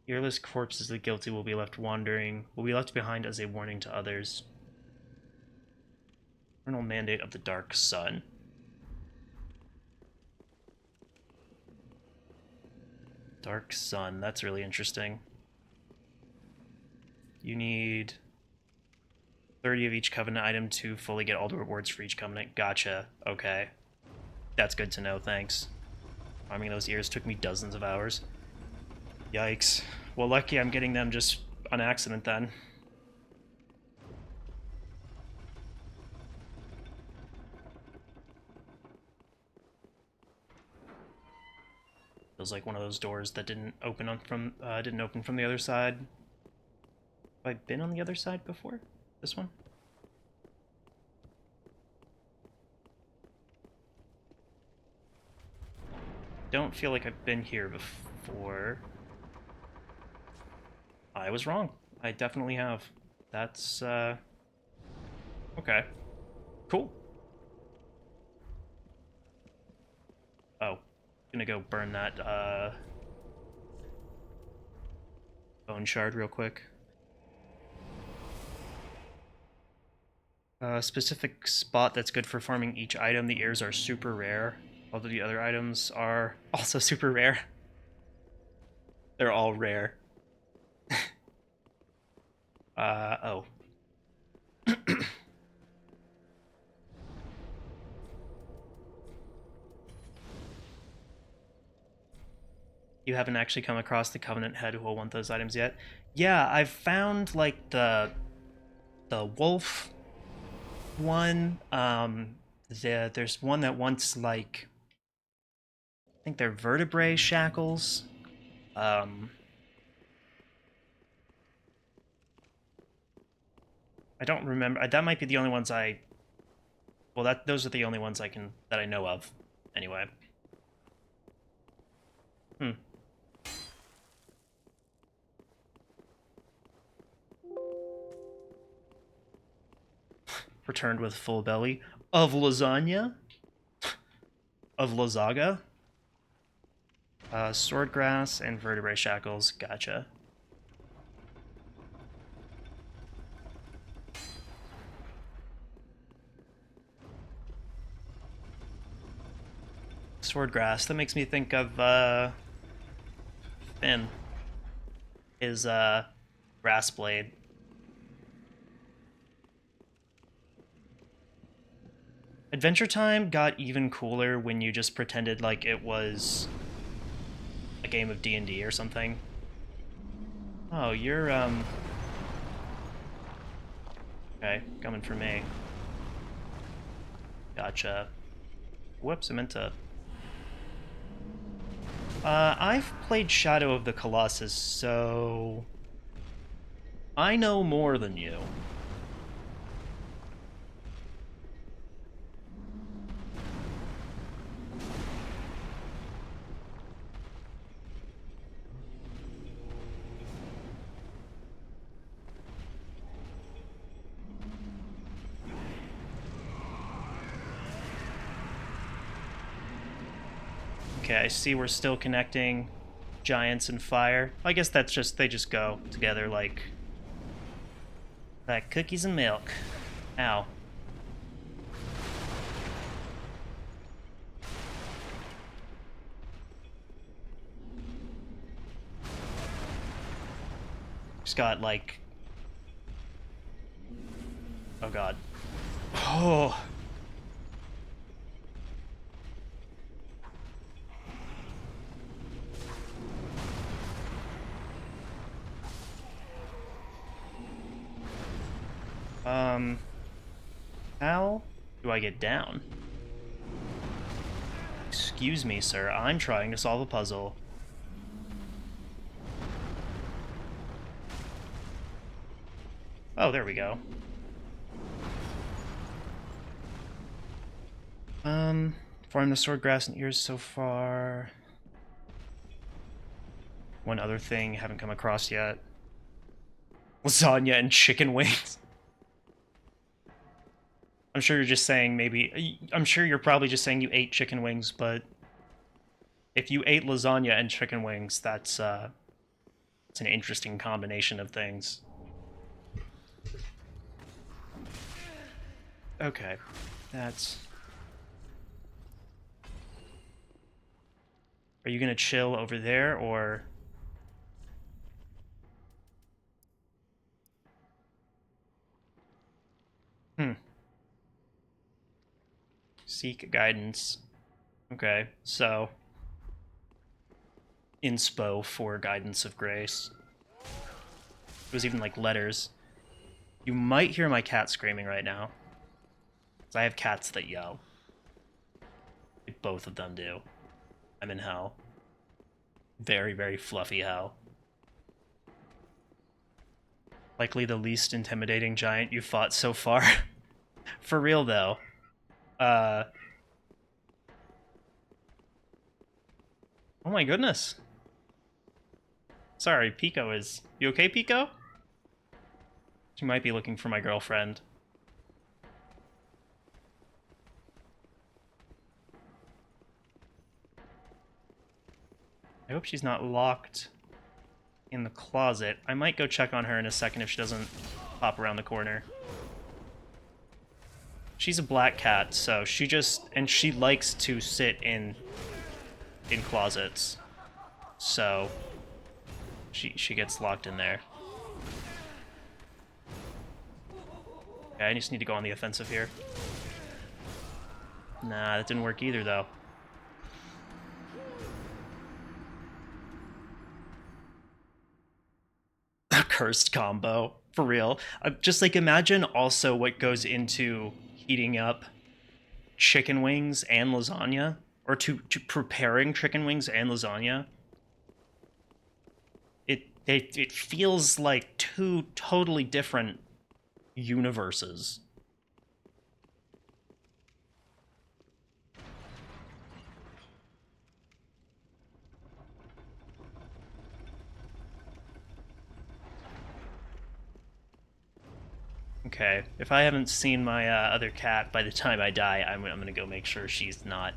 Earless corpses of the guilty will be left wandering, will be left behind as a warning to others. Eternal mandate of the dark sun. Dark sun, that's really interesting. You need 30 of each covenant item to fully get all the rewards for each covenant. Gotcha. Okay. That's good to know, thanks. Farming those ears took me dozens of hours. Yikes. Well, lucky I'm getting them just on accident then. Feels like one of those doors that didn't open from the other side. Have I been on the other side before? This one? Don't feel like I've been here before. I was wrong. I definitely have. That's, okay. Cool. Oh. Gonna go burn that, bone shard real quick. Specific spot that's good for farming each item. The ears are super rare, although the other items are also super rare. They're all rare. Oh. You haven't actually come across the Covenant head who will want those items yet? Yeah, I've found, like, the wolf one. There's one that wants, like, I think they're vertebrae shackles. I don't remember. That might be the only ones I... Well, those are the only ones that I know of. Anyway. Hmm. Returned with full belly. Of lasagna? Of lazaga? Swordgrass and vertebrae shackles. Gotcha. Swordgrass. That makes me think of, in his grass blade. Adventure Time got even cooler when you just pretended like it was a game of D&D or something. Oh, you're okay, coming for me. Gotcha. Whoops, I meant to... I've played Shadow of the Colossus, so... I know more than you. Okay, I see we're still connecting giants and fire. I guess that's just, they just go together like cookies and milk. Ow. Just got like... Oh god. Oh. How do I get down? Excuse me, sir. I'm trying to solve a puzzle. Oh, there we go. Farm the sword, grass, and ears so far. One other thing haven't come across yet. Lasagna and chicken wings. I'm sure you're just saying maybe... I'm sure you're probably just saying you ate chicken wings, but... If you ate lasagna and chicken wings, that's, it's an interesting combination of things. Okay. That's... Are you gonna chill over there, or... Seek guidance. Okay, so... Inspo for guidance of grace. It was even like letters. You might hear my cat screaming right now. Because I have cats that yell. Like, both of them do. I'm in hell. Very, very fluffy hell. Likely the least intimidating giant you've fought so far. For real, though. Oh my goodness. Sorry, Pico is... You okay, Pico? She might be looking for my girlfriend. I hope she's not locked in the closet. I might go check on her in a second if she doesn't pop around the corner. She's a black cat, so she just... And she likes to sit in closets. So... She gets locked in there. Okay, I just need to go on the offensive here. Nah, that didn't work either, though. A cursed combo. For real. Just, like, imagine also what goes into heating up chicken wings and lasagna. Or to preparing chicken wings and lasagna. It feels like two totally different universes. Okay, if I haven't seen my other cat by the time I die, I'm gonna go make sure she's not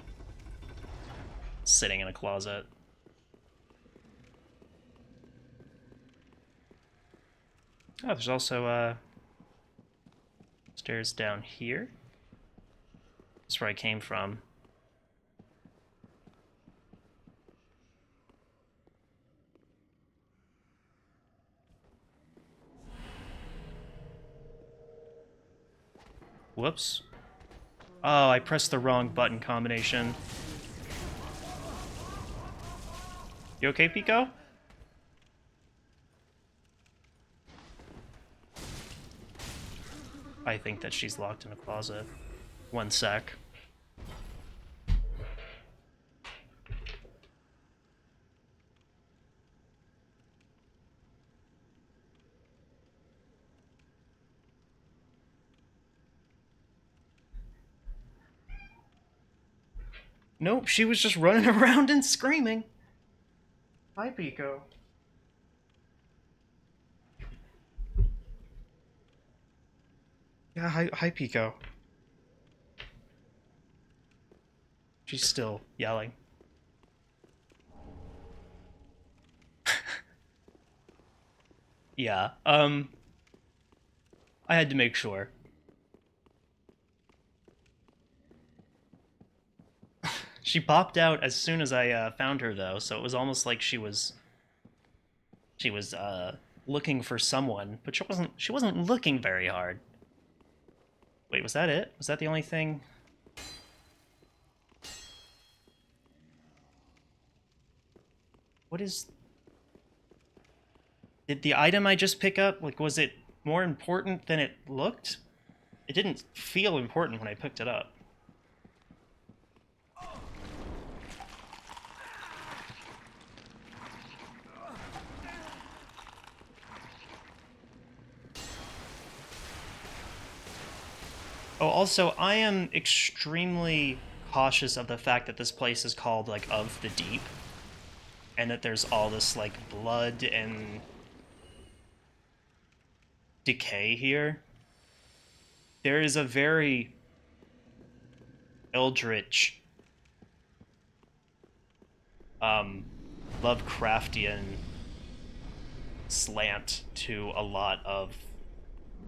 sitting in a closet. Oh, there's also stairs down here. That's where I came from. Whoops. Oh, I pressed the wrong button combination. You okay, Pico? I think that she's locked in a closet. One sec. Nope, she was just running around and screaming. Hi, Pico. Yeah, hi, Pico. She's still yelling. Yeah, I had to make sure. She popped out as soon as I found her, though, so it was almost like she was looking for someone, but she wasn't looking very hard. Wait, was that it? Was that the only thing? What is... Did the item I just pick up, like, was it more important than it looked? It didn't feel important when I picked it up. Oh, also, I am extremely cautious of the fact that this place is called, like, Of the Deep, and that there's all this, like, blood and decay here. There is a very eldritch, um, Lovecraftian slant to a lot of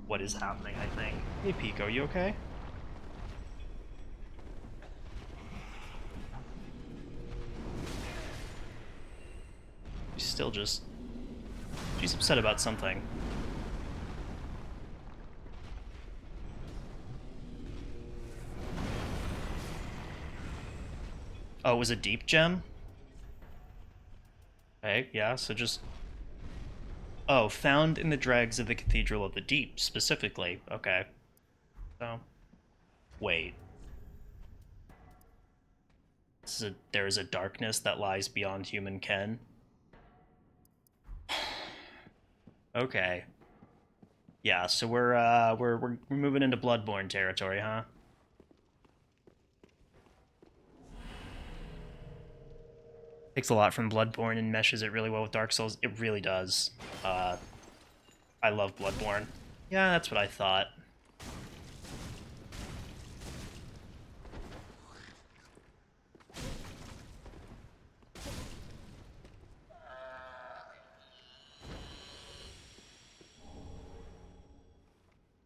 what is happening, I think. Hey, Pico, you okay? She's still just... She's upset about something. Oh, it was a deep gem? Okay, yeah, so just... Oh, found in the dregs of the Cathedral of the Deep, specifically. Okay. So... Wait. There is a darkness that lies beyond human ken? Okay. Yeah, so we're moving into Bloodborne territory, huh? Takes a lot from Bloodborne and meshes it really well with Dark Souls. It really does. I love Bloodborne. Yeah, that's what I thought.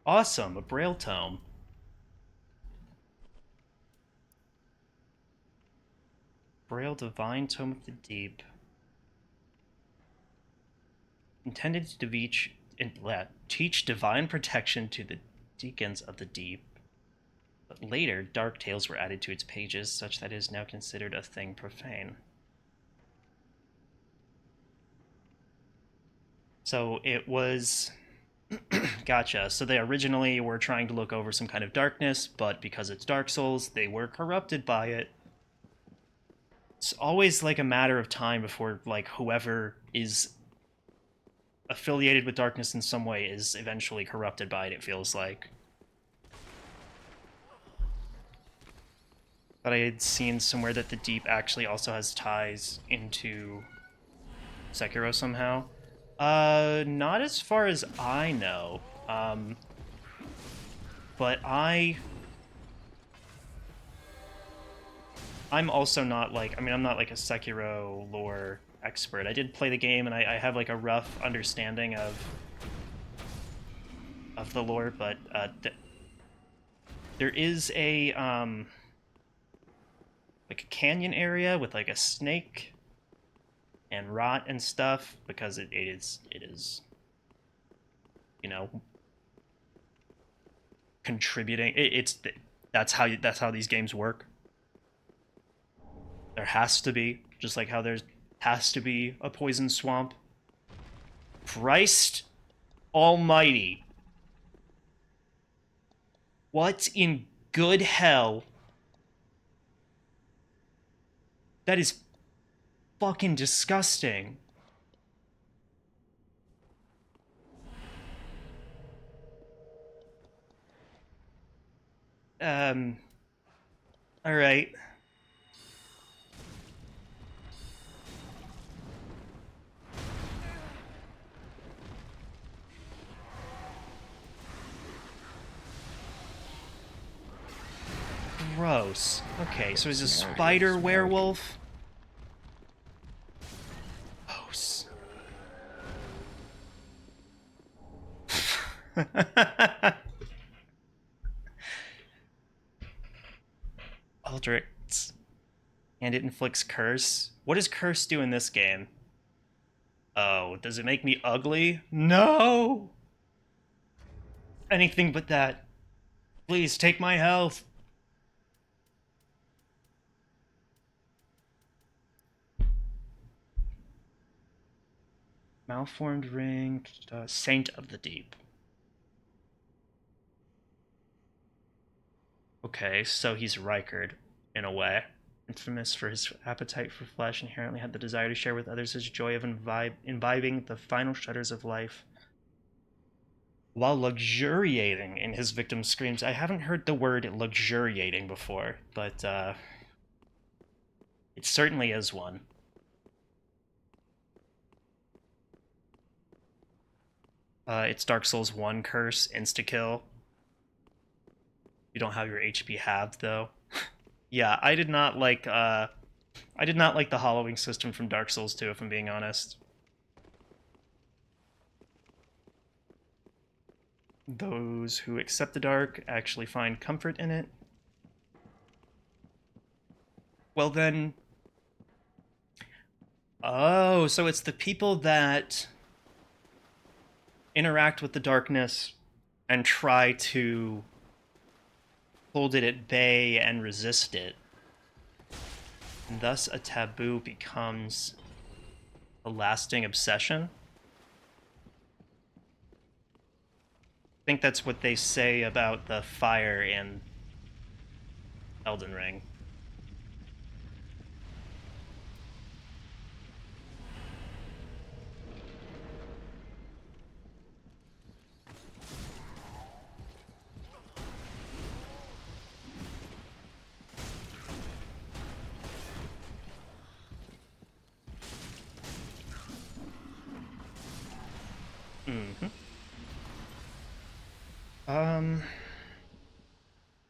Awesome, a Braille tome. Braille Divine Tome of the Deep. Intended to teach divine protection to the deacons of the deep. But later, dark tales were added to its pages, such that it is now considered a thing profane. So it was... Gotcha. So they originally were trying to look over some kind of darkness, but because it's Dark Souls, they were corrupted by it. It's always like a matter of time before like whoever is affiliated with darkness in some way is eventually corrupted by it, it feels like. But I had seen somewhere that the Deep actually also has ties into Sekiro somehow. Not as far as I know. But I'm also not like, I mean, I'm not like a Sekiro lore expert. I did play the game and I have like a rough understanding of the lore, but there is a like a canyon area with like a snake and rot and stuff because it is you know contributing. That's how these games work. There has to be, just like how there has to be a poison swamp. Christ almighty. What in good hell? That is fucking disgusting. Um, alright. Gross. Okay, so he's a spider werewolf? Gross. Aldrich. And it inflicts curse. What does curse do in this game? Oh, does it make me ugly? No! Anything but that. Please, take my health. Malformed ring, Saint of the Deep. Okay, so he's Rykard, in a way. Infamous for his appetite for flesh, inherently had the desire to share with others his joy of imbibing the final shudders of life. While luxuriating in his victim's screams. I haven't heard the word luxuriating before, but it certainly is one. It's Dark Souls 1 curse, insta-kill. You don't have your HP halved, though. Yeah, I did not like the hollowing system from Dark Souls 2, if I'm being honest. Those who accept the dark actually find comfort in it. Well then... Oh, so it's the people that interact with the darkness and try to hold it at bay and resist it. And thus a taboo becomes a lasting obsession. I think that's what they say about the fire in Elden Ring. Mm-hmm.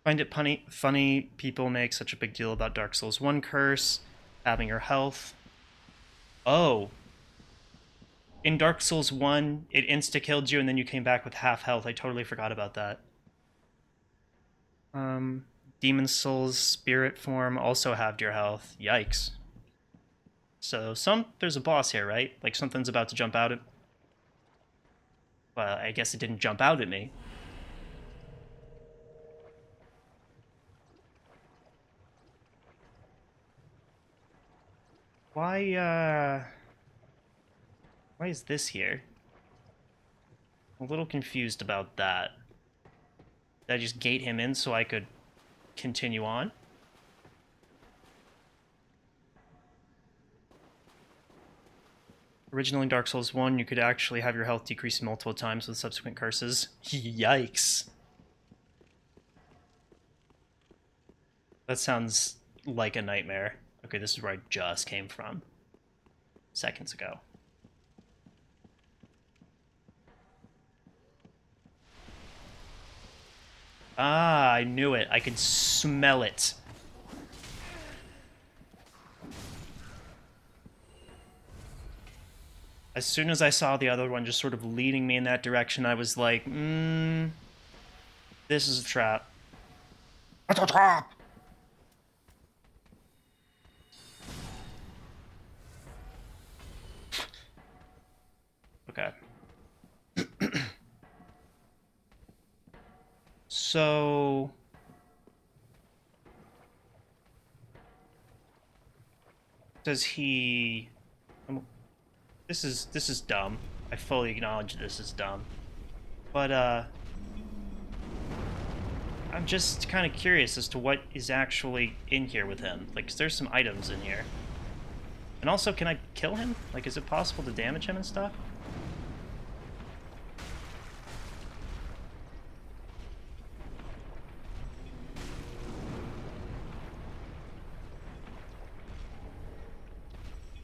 Find it funny people make such a big deal about Dark Souls 1 curse, having your health. Oh. In Dark Souls 1, it insta-killed you and then you came back with half health. I totally forgot about that. Demon Souls spirit form also halved your health. Yikes. So there's a boss here, right? Like something's about to jump out at... Well, I guess it didn't jump out at me. Why is this here? I'm a little confused about that. Did I just gate him in so I could continue on? Originally in Dark Souls 1, you could actually have your health decrease multiple times with subsequent curses. Yikes. That sounds like a nightmare. Okay, this is where I just came from. Seconds ago. Ah, I knew it. I could smell it. As soon as I saw the other one just sort of leading me in that direction, I was like, this is a trap. It's a trap! Okay. So does he? This is dumb. I fully acknowledge this is dumb. But I'm just kind of curious as to what is actually in here with him. Like, 'cause there's some items in here. And also, can I kill him? Like, is it possible to damage him and stuff?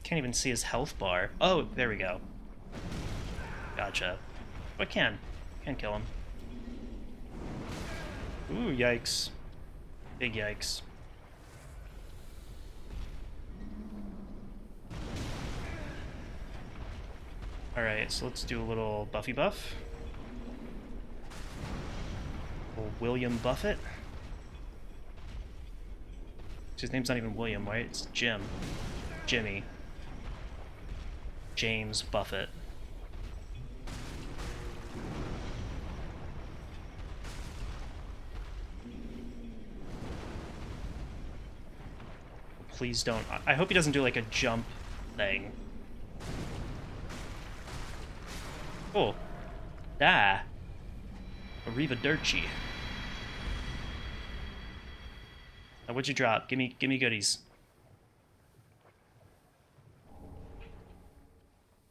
Can't even see his health bar. Oh, there we go. Gotcha. But can kill him. Ooh, yikes. Big yikes. Alright, so let's do a little Buffy buff. Little William Buffett. His name's not even William, right? It's Jim. Jimmy. James Buffett. Please don't. I hope he doesn't do like a jump thing. Oh. Da. Arrivederci. Now, what'd you drop? Give me goodies.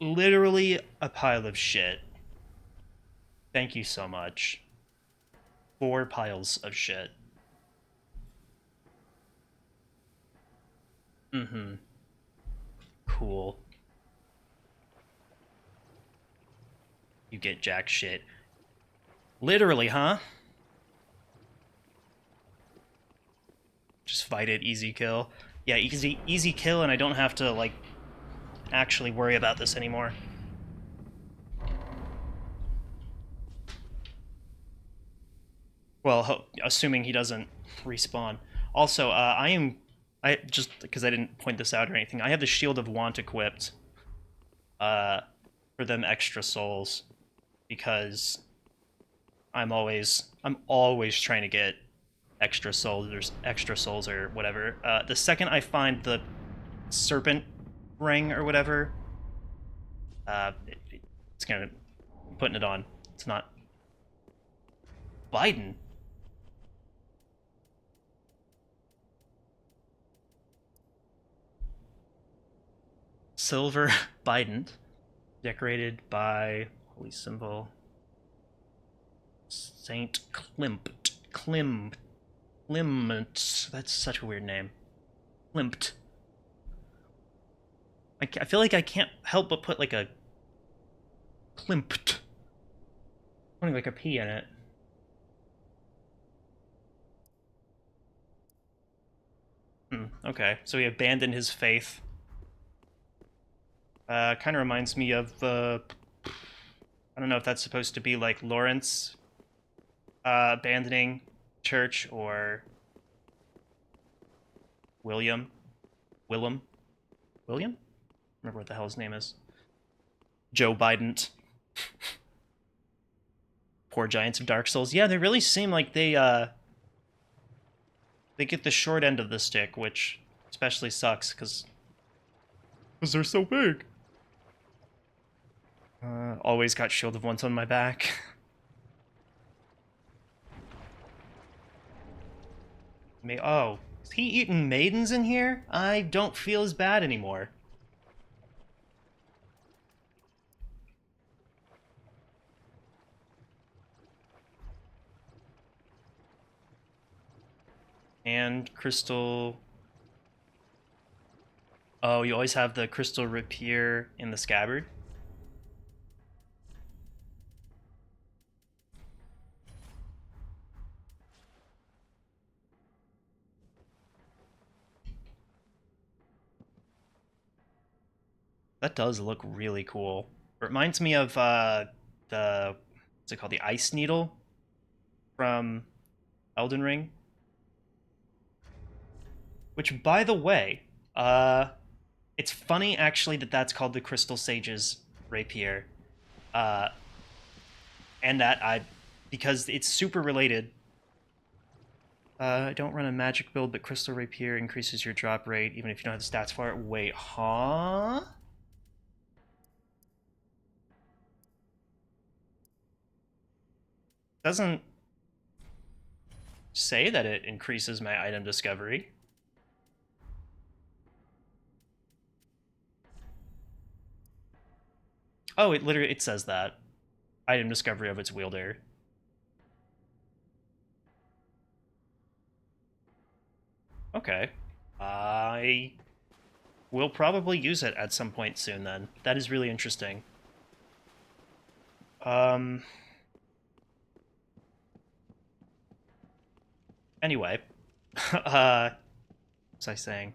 Literally a pile of shit. Thank you so much. 4 piles of shit. Mm-hmm. Cool. You get jack shit. Literally, huh? Just fight it, easy kill. Yeah, easy kill, and I don't have to, like, actually worry about this anymore. Well, assuming he doesn't respawn. Also, I just because I didn't point this out or anything, I have the Shield of Want equipped for them extra souls because I'm always trying to get extra souls or whatever. The second I find the serpent ring or whatever, it's gonna I'm putting it on. It's not Biden. Silver Biden, decorated by holy symbol Saint Klimt. That's such a weird name. Klimt. I feel like I can't help but put like a Klimt, putting like a P in it. Okay, so he abandoned his faith. Kind of reminds me of I don't know if that's supposed to be like Lawrence abandoning church or William. Willem? William? Remember what the hell his name is. Joe Biden. Poor Giants of Dark Souls. Yeah, they really seem like they get the short end of the stick, which especially sucks because they're so big. Always got Shield of Want on my back. Oh, is he eating maidens in here? I don't feel as bad anymore. And crystal. Oh, you always have the crystal rapier in the scabbard. That does look really cool. It reminds me of what's it called? The Ice Needle from Elden Ring. Which, by the way, it's funny actually that that's called the Crystal Sage's rapier, and that because it's super related Don't run a magic build, but Crystal Rapier increases your drop rate even if you don't have the stats for it. Wait, huh? Doesn't say that it increases my item discovery. Oh, it says that. Item discovery of its wielder. Okay. I will probably use it at some point soon then. That is really interesting. Um anyway. What was I saying?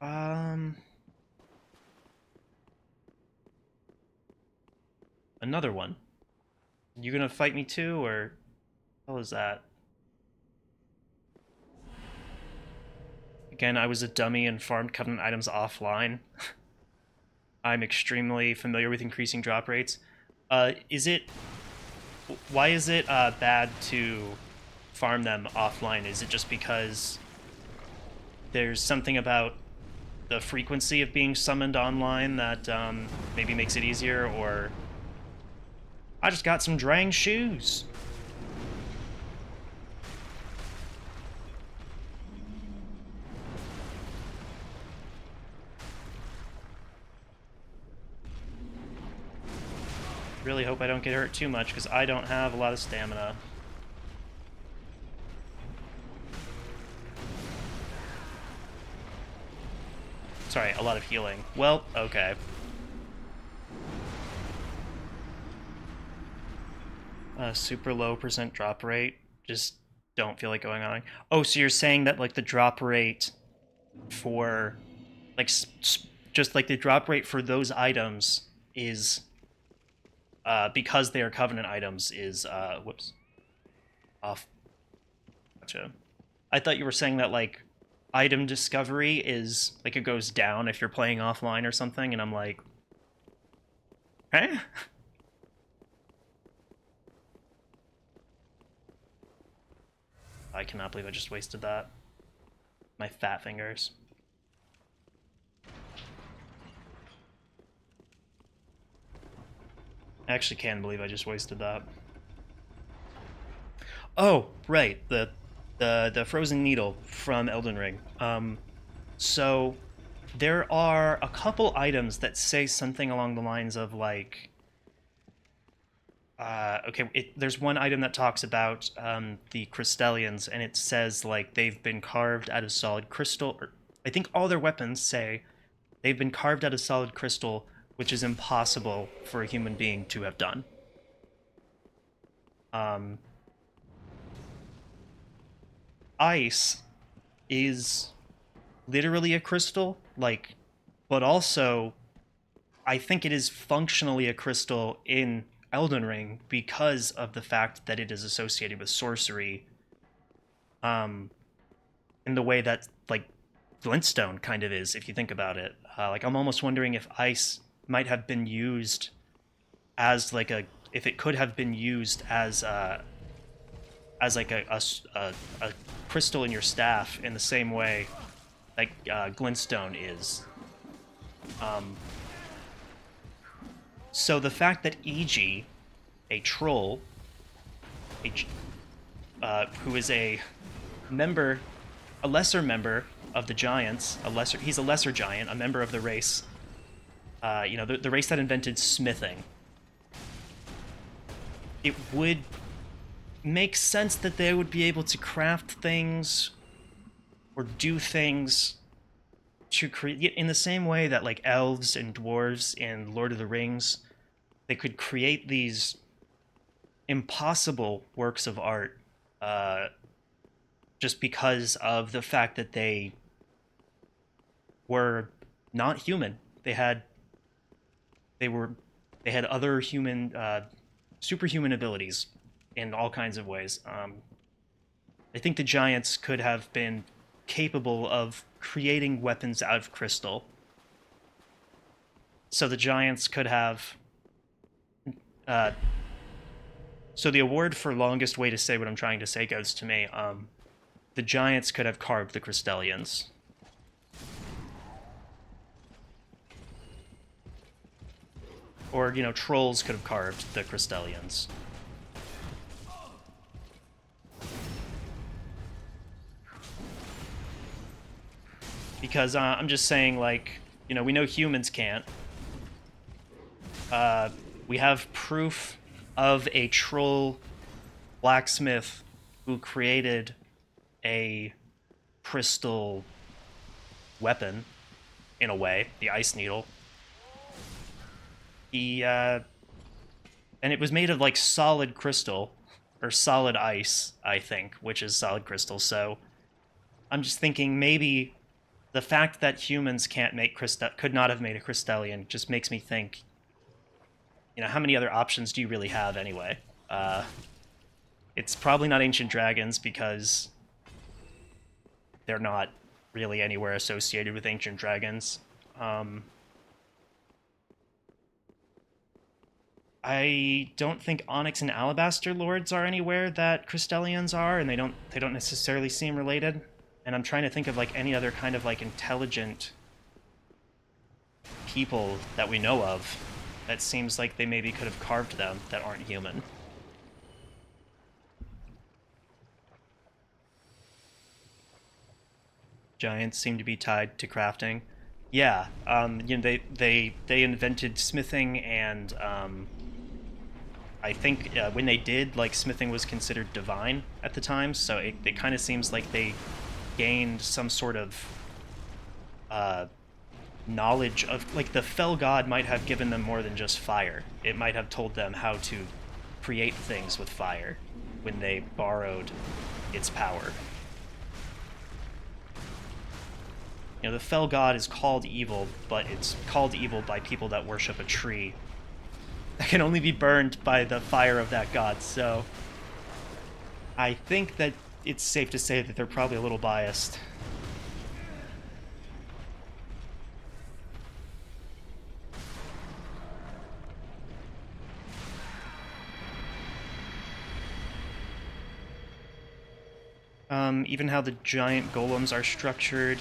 Um Another one. You gonna fight me too, or what was that? Again, I was a dummy and farmed covenant items offline. I'm extremely familiar with increasing drop rates. Is it? Why is it bad to farm them offline? Is it just because there's something about the frequency of being summoned online that maybe makes it easier, or I just got some Drang shoes. Really hope I don't get hurt too much because I don't have a lot of stamina. Sorry, a lot of healing. Well, okay. Super low percent drop rate. Just don't feel like going on. Oh, so you're saying that like the drop rate for like just like the drop rate for those items is because they are covenant items is whoops, off. Gotcha. I thought you were saying that like item discovery is like it goes down if you're playing offline or something, and I'm like, eh? I cannot believe I just wasted that. My fat fingers. I actually can believe I just wasted that. Oh, right, the frozen needle from Elden Ring. So there are a couple items that say something along the lines of like, there's one item that talks about the Crystallians, and it says like they've been carved out of solid crystal. Or I think all their weapons say they've been carved out of solid crystal, which is impossible for a human being to have done. Um, Ice is literally a crystal, like, but also I think it is functionally a crystal in Elden Ring because of the fact that it is associated with sorcery, um, in the way that like glintstone kind of is, if you think about it. Like I'm almost wondering if ice might have been used as like a if it could have been used as like a crystal in your staff in the same way like glintstone is. Um, so the fact that EG, a troll, who is a member, a lesser member of the giants, he's a lesser giant, a member of the race, the race that invented smithing. It would make sense that they would be able to craft things or do things to create in the same way that like elves and dwarves in Lord of the Rings, they could create these impossible works of art uh, just because of the fact that they were not human. They were they had other human superhuman abilities in all kinds of ways. I think the giants could have been capable of creating weapons out of crystal. So the giants could have uh, So the award for longest way to say what I'm trying to say goes to me. The giants could have carved the Crystallians. Or, you know, trolls could have carved the Crystallians. Because I'm just saying, like, you know, we know humans can't. We have proof of a troll blacksmith who created a crystal weapon, in a way, the ice needle. And it was made of like solid crystal or solid ice, I think, which is solid crystal. So I'm just thinking maybe the fact that humans can't make could not have made a crystallian just makes me think, you know, how many other options do you really have anyway? It's probably not ancient dragons because they're not really anywhere associated with ancient dragons. I don't think Onyx and Alabaster Lords are anywhere that Crystallians are, and they don't necessarily seem related. And I'm trying to think of like any other kind of like intelligent people that we know of that seems like they maybe could have carved them that aren't human. Giants seem to be tied to crafting. Yeah, you know, they invented smithing, and I think when they did, like, smithing was considered divine at the time, so it kind of seems like they gained some sort of uh, knowledge of, like, the fell god might have given them more than just fire. It might have told them how to create things with fire when they borrowed its power. You know, the fell god is called evil, but it's called evil by people that worship a tree that can only be burned by the fire of that god, so I think that it's safe to say that they're probably a little biased. Even how the giant golems are structured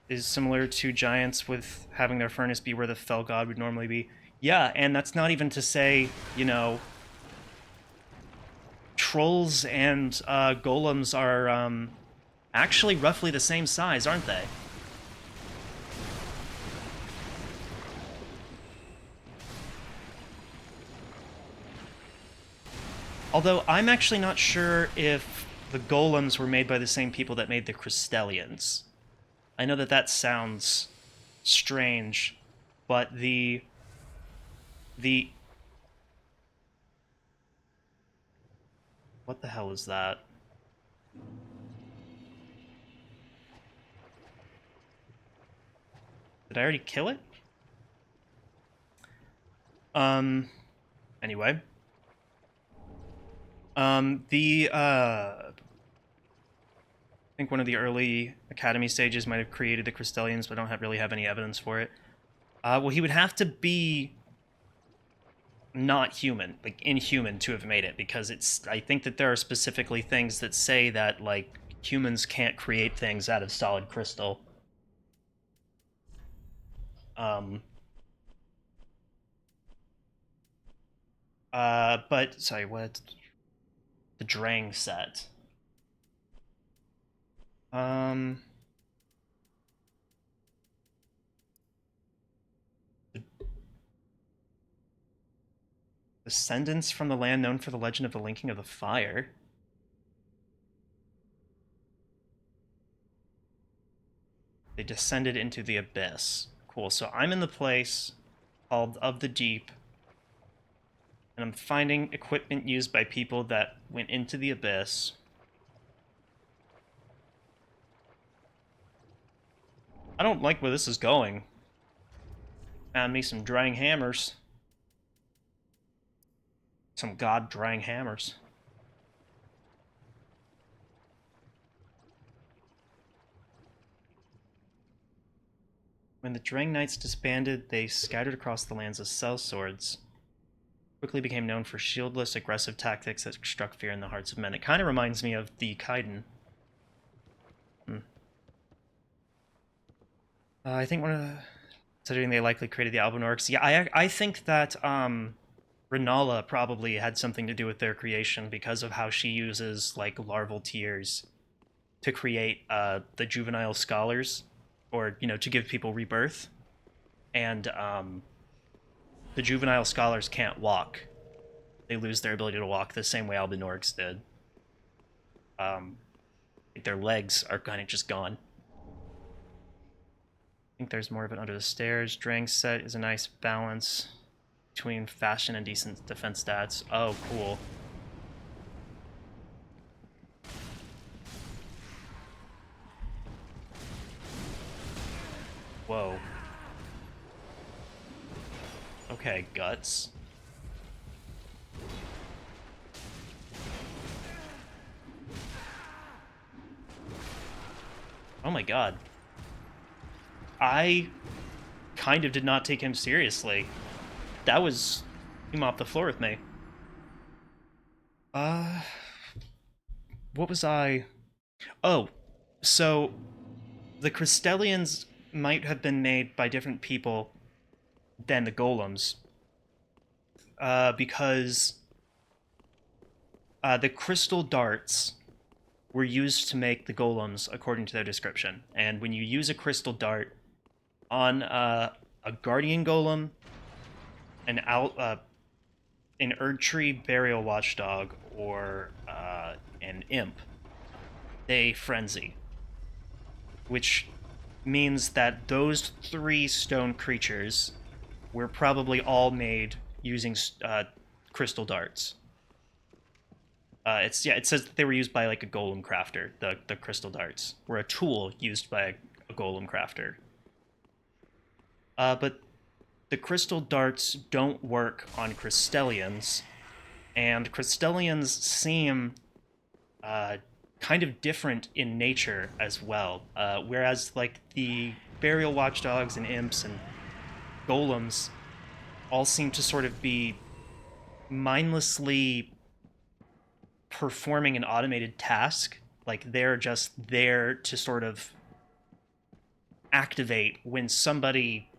is similar to giants, with having their furnace be where the fell god would normally be. Yeah, and that's not even to say, you know, trolls and golems are actually roughly the same size, aren't they? Although I'm actually not sure if the golems were made by the same people that made the Crystallians. I know that that sounds strange, but the what the hell is that? Did I already kill it? Anyway. I think one of the early Academy sages might have created the Crystallians, but I don't really have any evidence for it. Well, he would have to be not human, like inhuman, to have made it, because I think that there are specifically things that say that, like, humans can't create things out of solid crystal. Um, but, sorry, what? The Drang set. Um, Descendants from the land known for the legend of the linking of the fire. They descended into the abyss. Cool, so I'm in the place called Of the Deep, and I'm finding equipment used by people that went into the abyss. I don't like where this is going. Found me some drying hammers. Some god drying hammers. When the Drang Knights disbanded, they scattered across the lands as sellswords. Quickly became known for shieldless, aggressive tactics that struck fear in the hearts of men. It kind of reminds me of the Kaiden. I think considering they likely created the Albinorix. Yeah, I think that Renala probably had something to do with their creation because of how she uses like larval tears to create the juvenile scholars, or to give people rebirth, and the juvenile scholars can't walk. They lose their ability to walk the same way Albinorix did. Like their legs are kind of just gone. I think there's more of it under the stairs. Drang's set is a nice balance between fashion and decent defense stats. Oh, cool. Whoa. Okay, guts. Oh my god. I kind of did not take him seriously. That was him off the floor with me. Uh, what was I? Oh, so the Crystallians might have been made by different people than the golems, because the crystal darts were used to make the golems according to their description. And when you use a crystal dart on a guardian golem, an Erdtree burial watchdog, or an imp, they frenzy, which means that those three stone creatures were probably all made using crystal darts. It says that they were used by like a golem crafter. The crystal darts were a tool used by a golem crafter. But the crystal darts don't work on Crystallians, and Crystallians seem kind of different in nature as well. Whereas like the burial watchdogs and imps and golems all seem to sort of be mindlessly performing an automated task. Like they're just there to sort of activate when somebody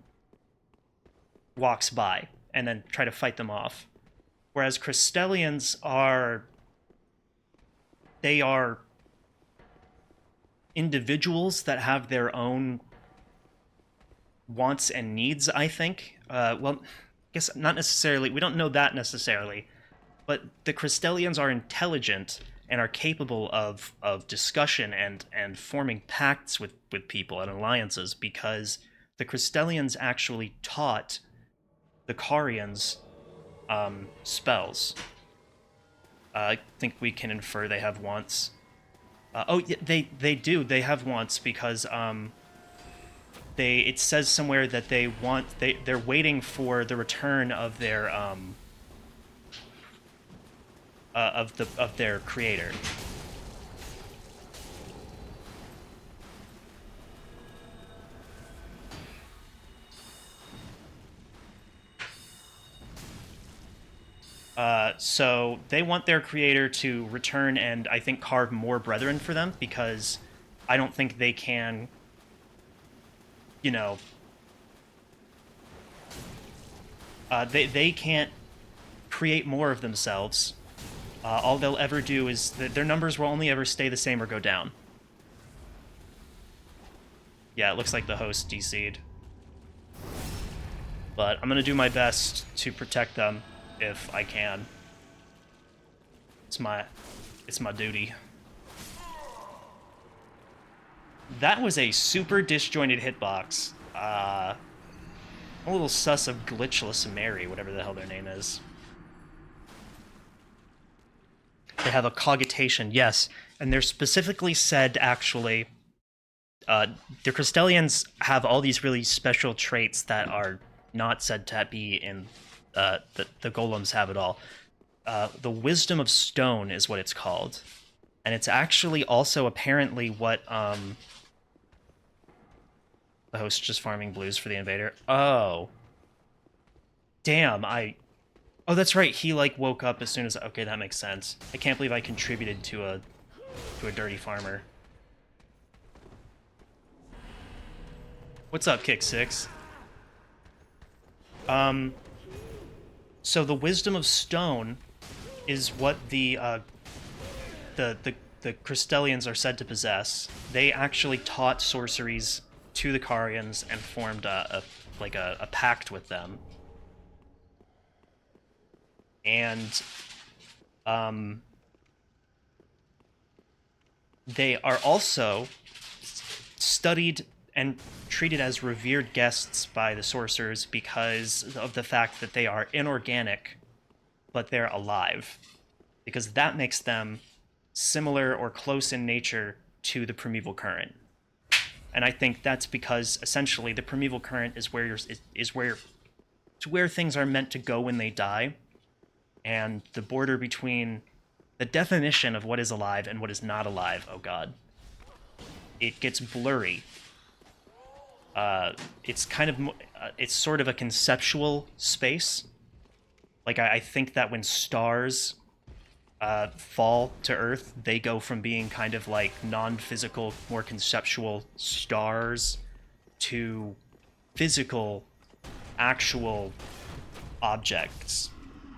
walks by and then try to fight them off. Whereas Crystallians they are individuals that have their own wants and needs, I think. Well, I guess not necessarily. We don't know that necessarily. But the Crystallians are intelligent and are capable of discussion and forming pacts with people and alliances, because the Crystallians actually taught the Carians spells. I think we can infer they have wants. Yeah, they do. They have wants because it says somewhere that they're waiting for the return of their of their creator. So they want their creator to return and I think carve more brethren for them, because I don't think they can, they can't create more of themselves. All they'll ever do is their numbers will only ever stay the same or go down. Yeah, it looks like the host DC'd. But I'm gonna do my best to protect them if I can. It's my duty. That was a super disjointed hitbox. I'm a little sus of Glitchless Mary, whatever the hell their name is. They have a cogitation, yes, and they're specifically said, actually, the Crystallians have all these really special traits that are not said to be in the golems have at all. The Wisdom of Stone is what it's called, and it's actually also apparently what The host just farming blues for the invader. Oh. Damn, Oh, that's right. He like woke up as soon as okay, that makes sense. I can't believe I contributed to a dirty farmer. What's up, Kick Six? So the wisdom of stone is what the Crystallians are said to possess. They actually taught sorceries to the Carians and formed a pact with them. And they are also studied and treated as revered guests by the sorcerers because of the fact that they are inorganic, but they're alive. Because that makes them similar or close in nature to the primeval current. And I think that's because essentially the primeval current is where things are meant to go when they die, and the border between the definition of what is alive and what is not alive, oh god, it gets blurry. It's kind of it's sort of a conceptual space. Like I think that when stars fall to Earth, they go from being kind of like non-physical, more conceptual stars to physical, actual objects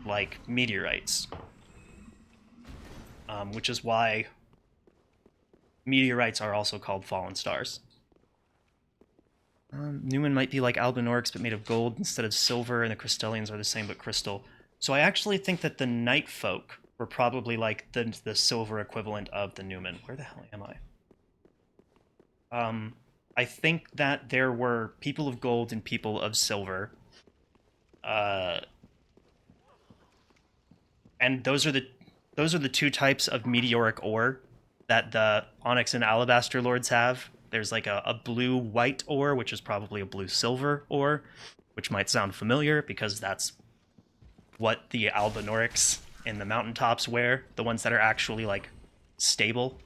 like meteorites. Which is why meteorites are also called fallen stars. Newman might be like Albinorix, but made of gold instead of silver, and the Crystallians are the same but crystal. So I actually think that the Night Folk were probably like the silver equivalent of the Newman. Where the hell am I? I think that there were people of gold and people of silver. And those are the two types of meteoric ore that the Onyx and Alabaster Lords have. There's like a blue-white ore, which is probably a blue-silver ore, which might sound familiar because that's what the Albinorix in the mountaintops wear, the ones that are actually like stable.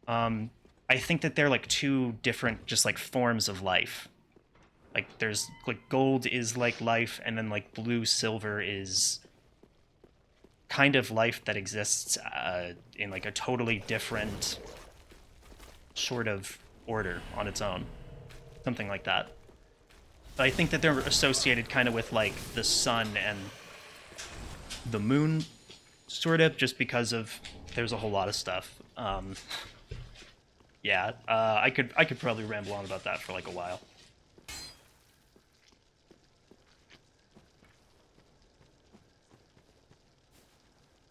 I think that they're like two different just like forms of life. Like there's like gold is like life, and then like blue silver is kind of life that exists in like a totally different sort of order on its own, something like that. But I think that they're associated kind of with like the sun and the moon, sort of, just because of there's a whole lot of stuff. Yeah, I could probably ramble on about that for like a while.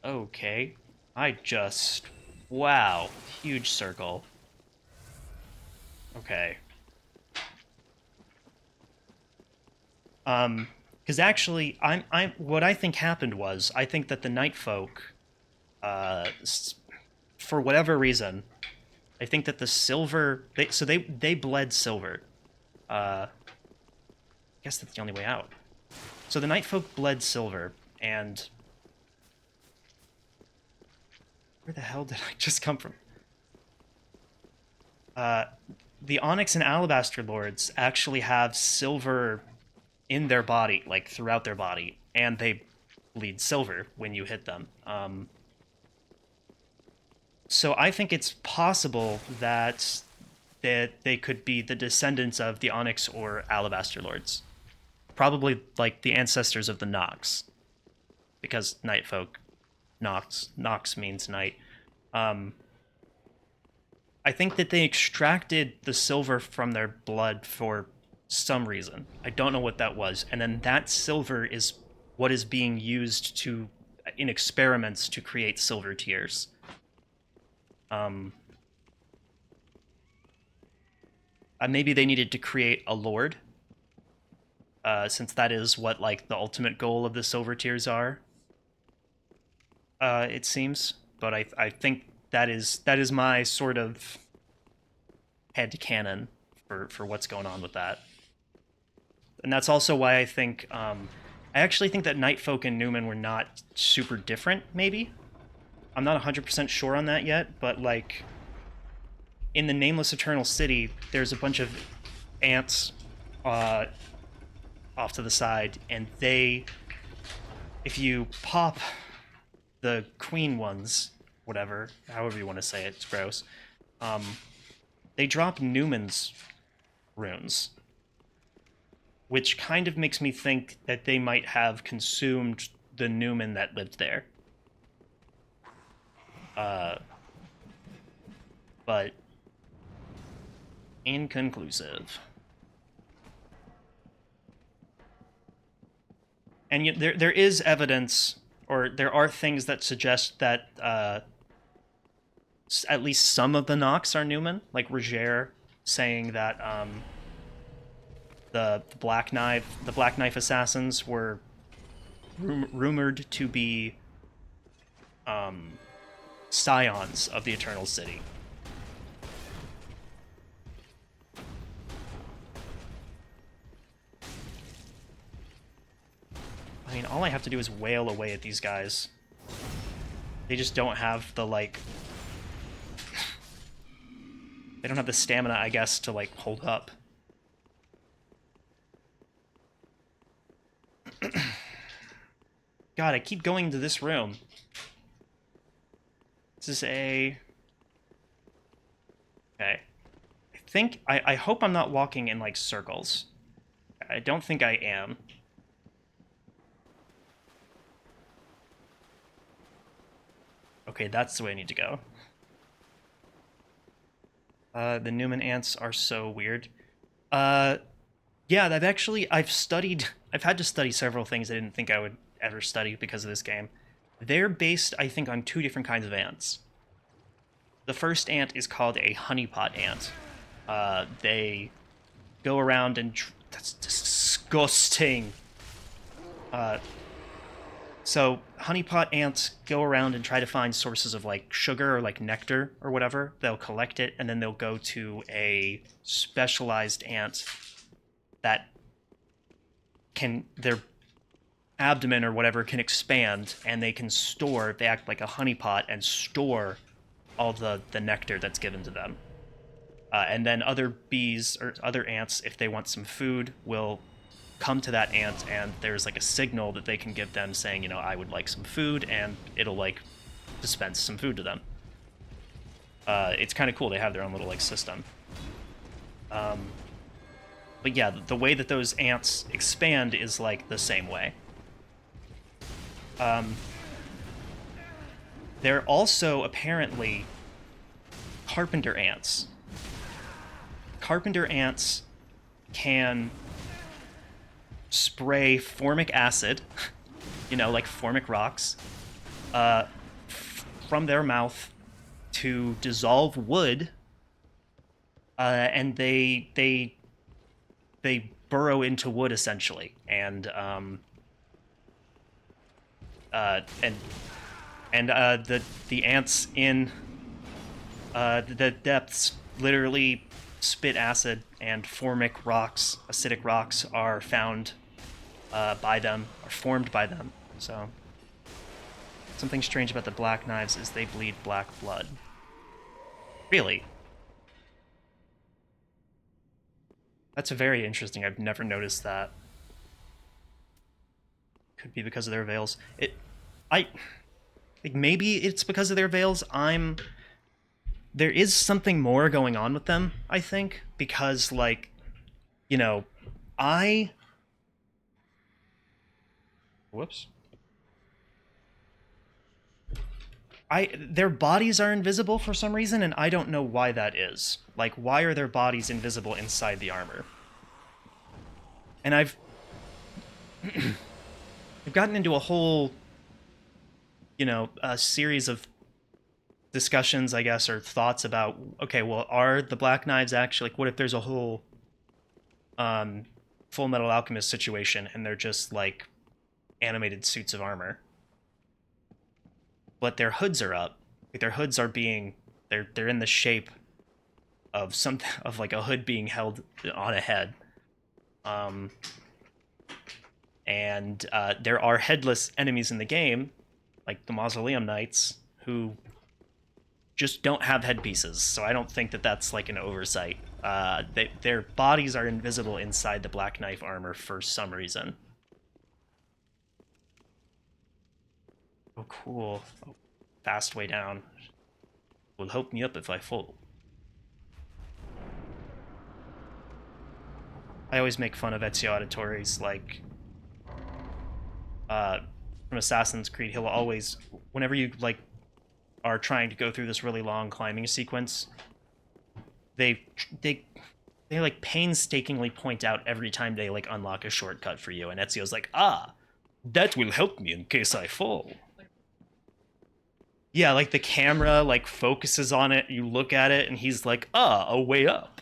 Okay, wow, huge circle. Okay. Because actually, I'm what I think happened was I think that the Night Folk, for whatever reason, I think that the silver they bled silver. I guess that's the only way out. So the Night Folk bled silver, and where the hell did I just come from? The Onyx and Alabaster Lords actually have silver in their body, like throughout their body, and they bleed silver when you hit them. So I think it's possible that they could be the descendants of the Onyx or Alabaster Lords. Probably like the ancestors of the Nox. Because Night Folk, Nox means night. I think that they extracted the silver from their blood for some reason. I don't know what that was. And then that silver is what is being used in experiments to create silver tears. Maybe they needed to create a lord, since that is what like the ultimate goal of the silver tears are. It seems, but I think that is my sort of headcanon for what's going on with that. And that's also why I think I actually think that Night Folk and Newman were not super different. Maybe I'm not 100% sure on that yet, but like in the Nameless Eternal City, there's a bunch of ants uh, off to the side, and they, if you pop the queen ones, whatever, however you want to say it, it's gross. They drop Newman's runes, which kind of makes me think that they might have consumed the Newman that lived there. But inconclusive. And yet there is evidence, or there are things that suggest that at least some of the Nox are Newman, like Roger saying that the Black Knife assassins were rumored to be scions of the Eternal City. I mean, all I have to do is wail away at these guys. They just don't have the, like... they don't have the stamina, I guess, to, like, hold up. God, I keep going to this room. This is a... okay. I hope I'm not walking in, like, circles. I don't think I am. Okay, that's the way I need to go. The Newman ants are so weird. Yeah, I've had to study several things I didn't think I would ever study because of this game. They're based, I think, on two different kinds of ants. The first ant is called a honeypot ant. They go around and... that's disgusting! So honeypot ants go around and try to find sources of like sugar or like nectar or whatever. They'll collect it and then they'll go to a specialized ant that can, their abdomen or whatever can expand, and they can store, they act like a honeypot and store all the nectar that's given to them. And then other bees or other ants, if they want some food, will come to that ant, and there's like a signal that they can give them saying, you know, I would like some food, and it'll like dispense some food to them. It's kind of cool. They have their own little like system. But yeah, the way that those ants expand is like the same way. They're also apparently carpenter ants. Carpenter ants can spray formic acid, you know, like formic rocks, from their mouth to dissolve wood, and they burrow into wood essentially, and the ants in the depths literally spit acid, and formic rocks, acidic rocks, are found by them, or formed by them. So something strange about the Black Knives is they bleed black blood. Really? That's very interesting. I've never noticed that. Could be because of their veils. Like, maybe it's because of their veils. There is something more going on with them, I think, because, like, you know, whoops. Their bodies are invisible for some reason, and I don't know why that is. Like, why are their bodies invisible inside the armor? And I've gotten into a whole, you know, a series of discussions, I guess, or thoughts about, okay, well, are the Black Knives actually, like, what if there's a whole Full Metal Alchemist situation and they're just like animated suits of armor, but their hoods are up, like their hoods are being, they're in the shape of some, of like a hood being held on a head, and there are headless enemies in the game, like the Mausoleum Knights, who just don't have headpieces, so I don't think that that's like an oversight. Their bodies are invisible inside the Black Knife armor for some reason. Oh, cool. Oh, fast way down. Will help me up if I fall. I always make fun of Ezio Auditore's, like, from Assassin's Creed. He'll always, whenever you, like, are trying to go through this really long climbing sequence, they they they like painstakingly point out every time they like unlock a shortcut for you, and Ezio's like, ah, that will help me in case I fall. Yeah, like the camera like focuses on it, you look at it, and he's like, ah, a way up.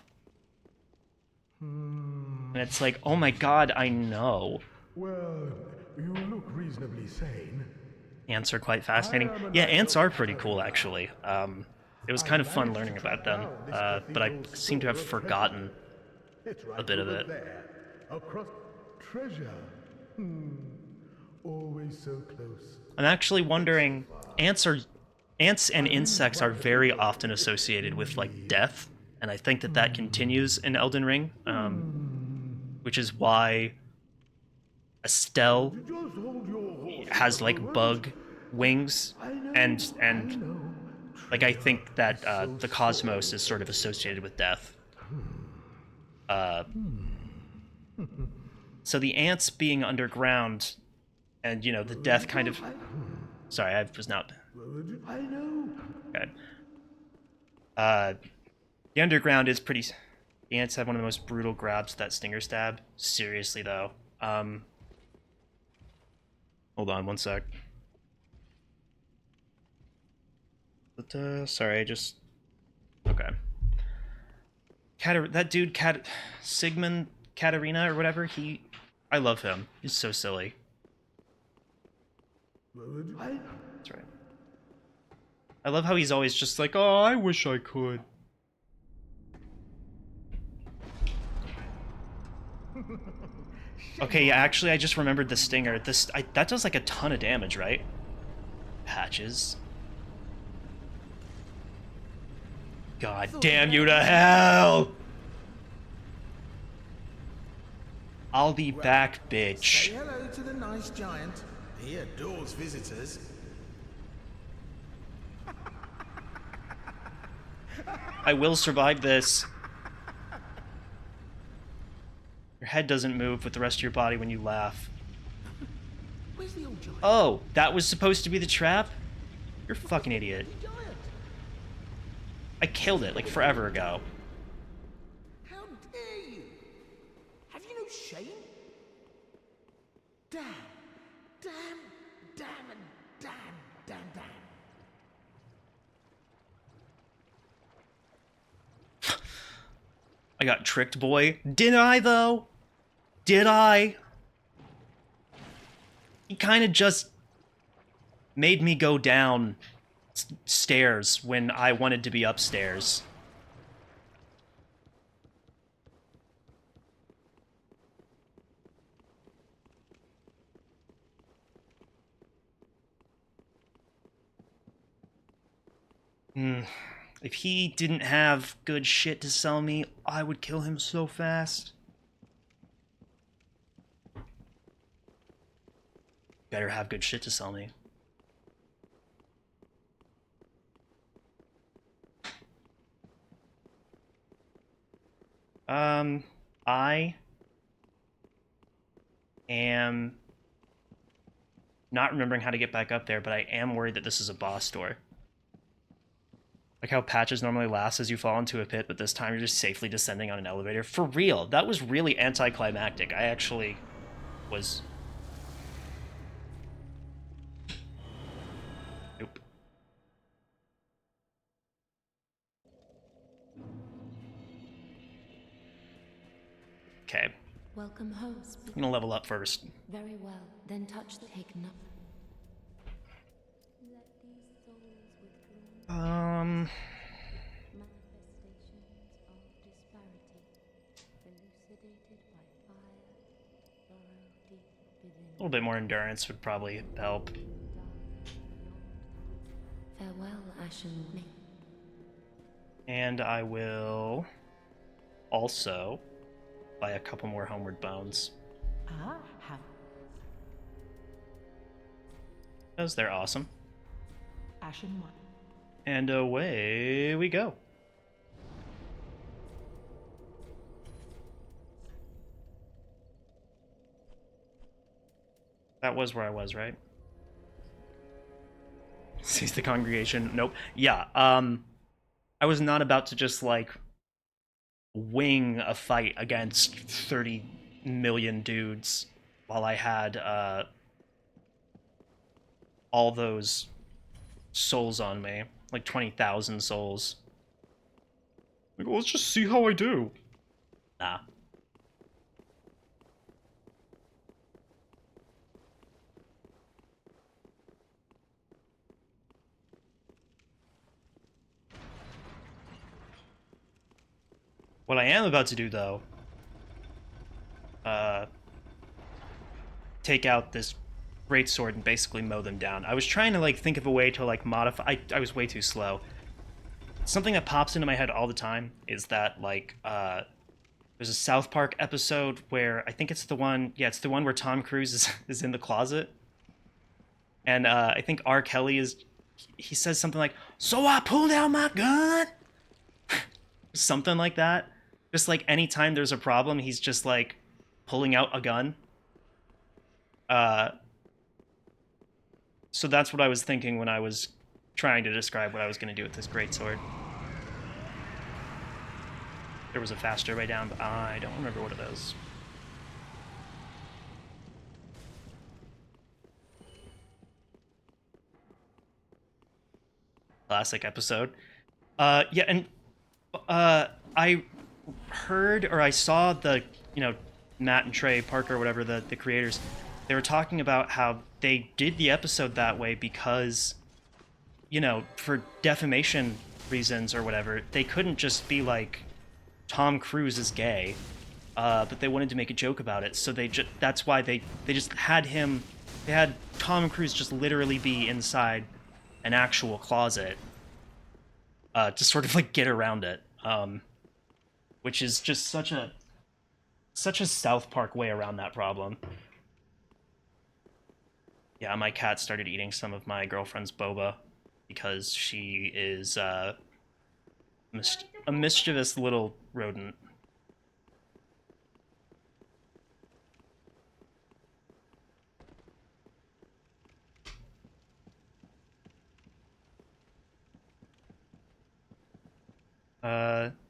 And it's like, oh my god, I know. Well, you look reasonably sane. Ants are quite fascinating. Yeah, ants are pretty cool, actually. It was kind of fun managed to learning about track them, down this but I cathedral's seem to have store of forgotten treasure. It's a right bit of over it. there. Across treasure. Always so close. I'm actually wondering, ants and insects are very often associated with like death, and I think that that continues in Elden Ring, which is why Estelle Just hold your horses has a like moment. bug wings, I know, and I know. like I Treasure think that is so the cosmos sore. is sort of associated with death. Uh, so the ants being underground, and you know the death kind of. Sorry, I was not. I know. Okay. Uh, the underground is pretty. The ants have one of the most brutal grabs to that stinger stab. Seriously though. Hold on one sec. But, sorry, I just. Okay. That dude, Sigmund Katarina or whatever. I love him. He's so silly. That's right. I love how he's always just like, oh, I wish I could. Okay, yeah, actually, I just remembered the stinger. That does like a ton of damage, right? Patches. God damn you to hell! I'll be back, Say bitch. hello to the nice giant. He adores visitors. I will survive this. Your head doesn't move with the rest of your body when you laugh. Where's the old giant? Oh, that was supposed to be the trap? You're a fucking idiot. Giant? I killed it like forever ago. How dare you? Have you no shame? Damn, damn, damn, and damn, damn, damn. I got tricked, boy. Didn't I, though? Did I? He kind of just made me go down stairs when I wanted to be upstairs. If he didn't have good shit to sell me, I would kill him so fast. Better have good shit to sell me. I am not remembering how to get back up there, but I am worried that this is a boss door. Like how patches normally last as you fall into a pit, but this time you're just safely descending on an elevator. For real, that was really anticlimactic. I actually was... Nope. Okay, Welcome, host. I'm gonna level up first. Very well. Then touch the take no. Let these souls withdraw manifestations of disparity, elucidated by fire, burrow deep within. A little bit more endurance would probably help. Farewell, Ashen. And I will also buy a couple more Homeward Bones. Ah, have Because they're awesome. Ashen one. And away we go. That was where I was, right? Sees the congregation. Nope. Yeah, I was not about to just, like, wing a fight against 30 million dudes while I had, all those souls on me. Like 20,000 souls. Like, well, let's just see how I do. Nah. What I am about to do, though, take out this greatsword and basically mow them down. I was trying to, like, think of a way to, like, modify. I was way too slow. Something that pops into my head all the time is that, like, there's a South Park episode where I think it's the one. Yeah, it's the one where Tom Cruise is in the closet, and I think R. Kelly is. He says something like, "So I pulled out my gun," something like that. Just like anytime there's a problem, he's just like pulling out a gun. Uh, so that's what I was thinking when I was trying to describe what I was going to do with this greatsword. There was a faster way down, but I don't remember what it is. Classic episode. Yeah, and I heard or I saw the, Matt and Trey Parker, or whatever, the creators, they were talking about how they did the episode that way because, for defamation reasons or whatever, they couldn't just be like, Tom Cruise is gay, but they wanted to make a joke about it, so that's why they just had they had Tom Cruise just literally be inside an actual closet, to sort of like get around it, which is just such a South Park way around that problem. Yeah, my cat started eating some of my girlfriend's boba because she is a mischievous little rodent.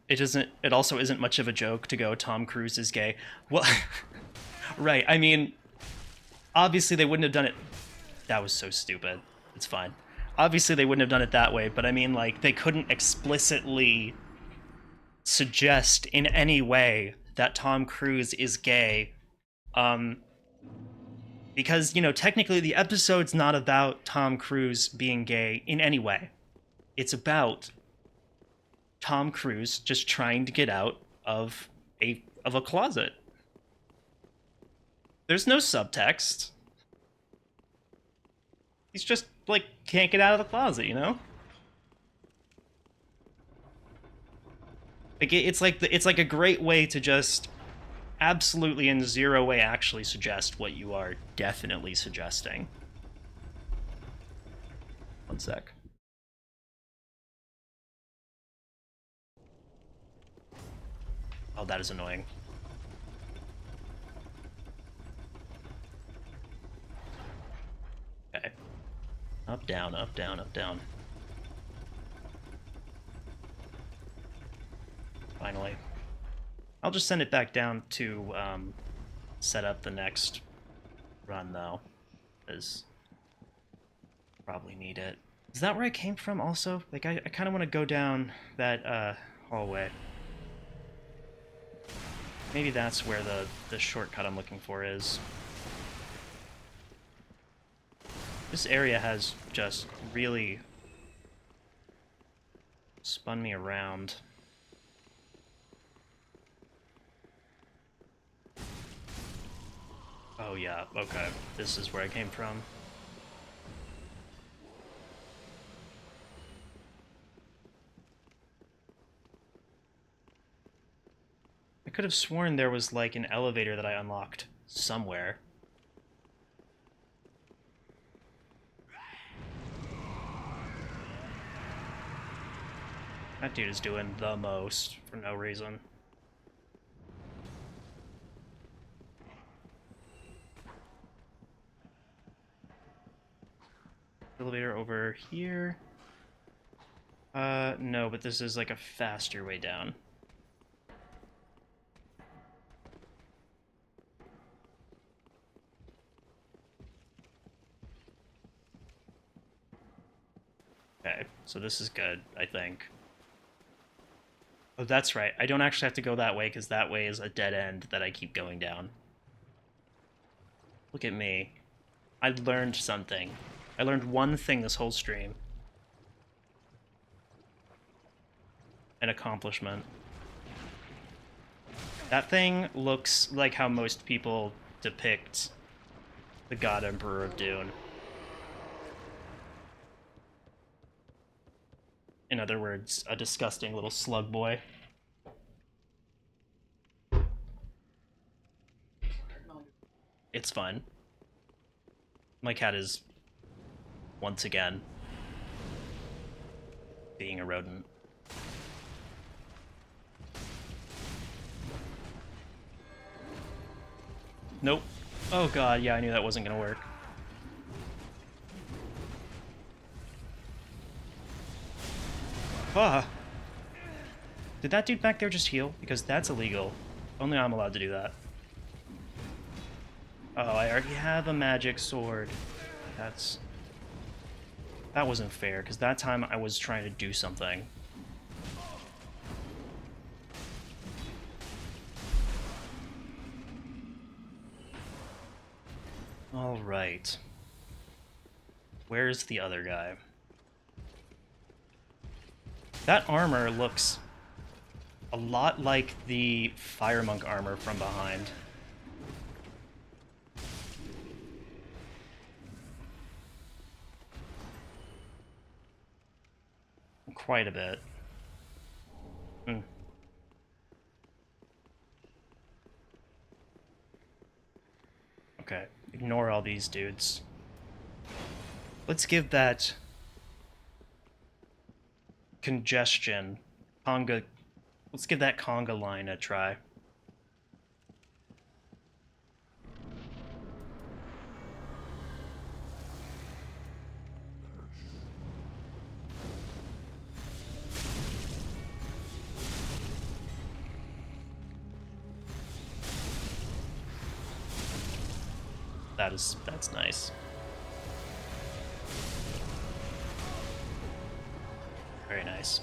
It doesn't. It also isn't much of a joke to go, Tom Cruise is gay. Well, right. I mean, obviously they wouldn't have done it. That was so stupid. It's fine. Obviously they wouldn't have done it that way, but I mean, like, they couldn't explicitly suggest in any way that Tom Cruise is gay, um, because, technically the episode's not about Tom Cruise being gay in any way. It's about Tom Cruise just trying to get out of a closet. There's no subtext. He's just like can't get out of the closet, Like it's like a great way to just absolutely in zero way actually suggest what you are definitely suggesting. One sec. Oh, that is annoying. Okay. Up, down, up, down, up, down. Finally. I'll just send it back down to set up the next run, though, because probably need it. Is that where I came from also? Like, I kind of want to go down that hallway. Maybe that's where the shortcut I'm looking for is. This area has just really spun me around. Oh yeah, okay. This is where I came from. could have sworn there was like an elevator that I unlocked somewhere. That dude is doing the most for no reason. Elevator over here. No, but this is like a faster way down. Okay, so this is good, I think. Oh, that's right. I don't actually have to go that way, because that way is a dead end that I keep going down. Look at me. I learned something. I learned one thing this whole stream. An accomplishment. That thing looks like how most people depict the God Emperor of Dune. In other words, a disgusting little slug boy. It's fun. My cat is, once again, being a rodent. Nope. Oh god, yeah, I knew that wasn't gonna work. Ah! Did that dude back there just heal? Because that's illegal. Only I'm allowed to do that. Oh, I already have a magic sword. That wasn't fair, because that time I was trying to do something. Alright. Where's the other guy? That armor looks a lot like the Fire Monk armor from behind. Quite a bit. Okay, ignore all these dudes. Let's give that congestion conga. Let's give that conga line a try. That's nice. Very nice.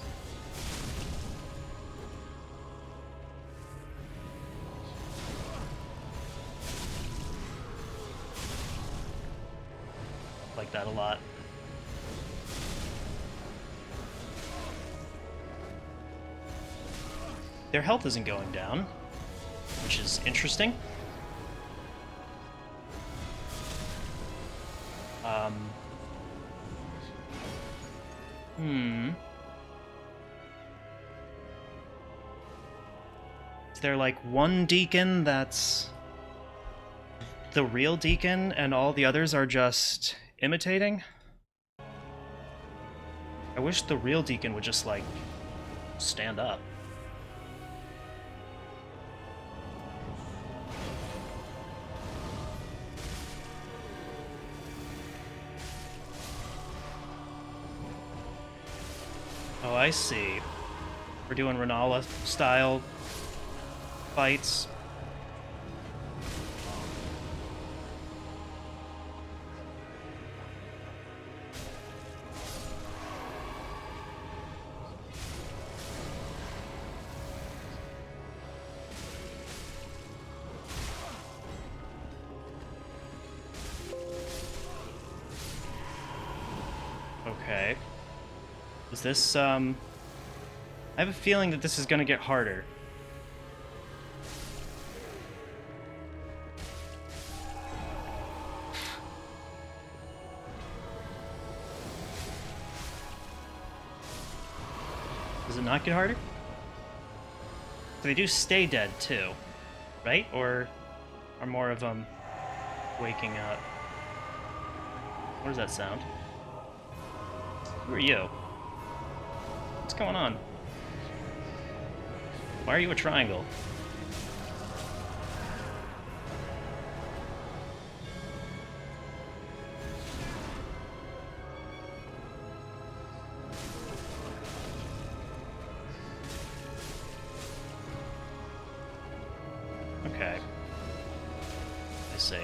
Like that a lot. Their health isn't going down, which is interesting. Is there like one deacon that's the real deacon and all the others are just imitating? I wish the real deacon would just like stand up. Oh, I see. We're doing Renala style fights. Okay. Is this, I have a feeling that this is gonna get harder. Does it not get harder? they do stay dead too, right? Or are more of them waking up? What does that sound? Who are you? What's going on? Why are you a triangle? Okay. I see.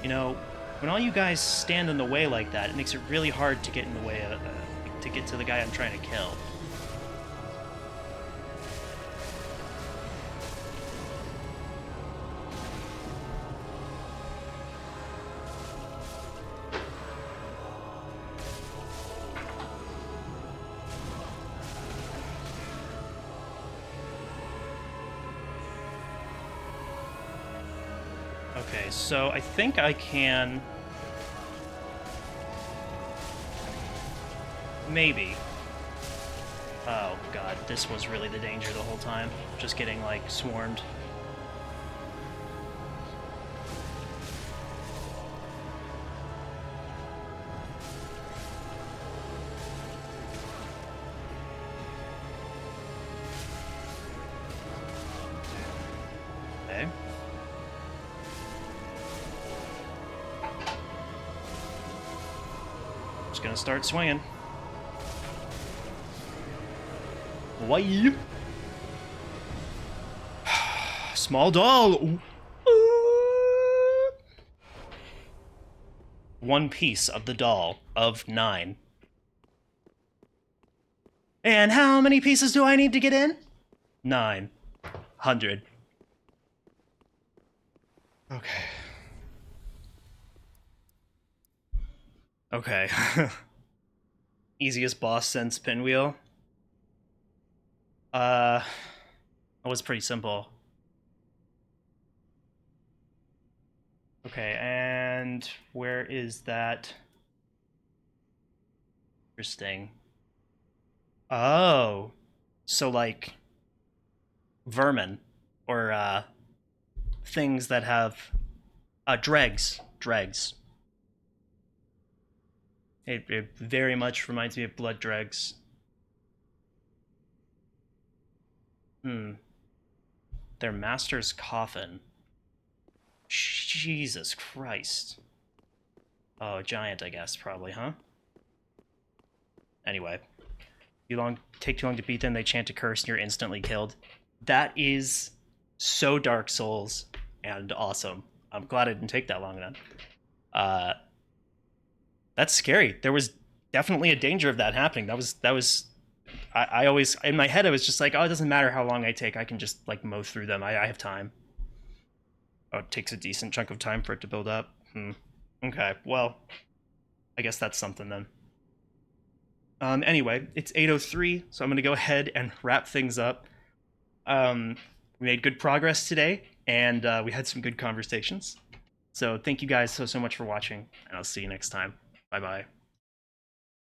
You know, when all you guys stand in the way like that, it makes it really hard to get in the way of, to get to the guy I'm trying to kill. Okay, so I think I can... Maybe. Oh god, this was really the danger the whole time. Just getting, like, swarmed. Okay. Just gonna start swinging. Why? Small doll. One piece of the doll of 9. And how many pieces do I need to get in? 900. Okay. Okay. Easiest boss since Pinwheel. It was pretty simple. Okay, and where is that? Interesting. Oh. So, like, vermin. Or, things that have... dregs. Dregs. It very much reminds me of blood dregs. Their master's coffin. Jesus Christ. Oh, giant, I guess, probably, huh? Anyway. Take too long to beat them, they chant a curse, and you're instantly killed. That is so Dark Souls and awesome. I'm glad it didn't take that long then. That's scary. There was definitely a danger of that happening. I always, in my head, I was just like, oh, it doesn't matter how long I take. I can just, like, mow through them. I have time. Oh, it takes a decent chunk of time for it to build up. Okay, well, I guess that's something then. Anyway, it's 8:03, so I'm going to go ahead and wrap things up. We made good progress today, and we had some good conversations. So thank you guys so much for watching, and I'll see you next time. Bye-bye.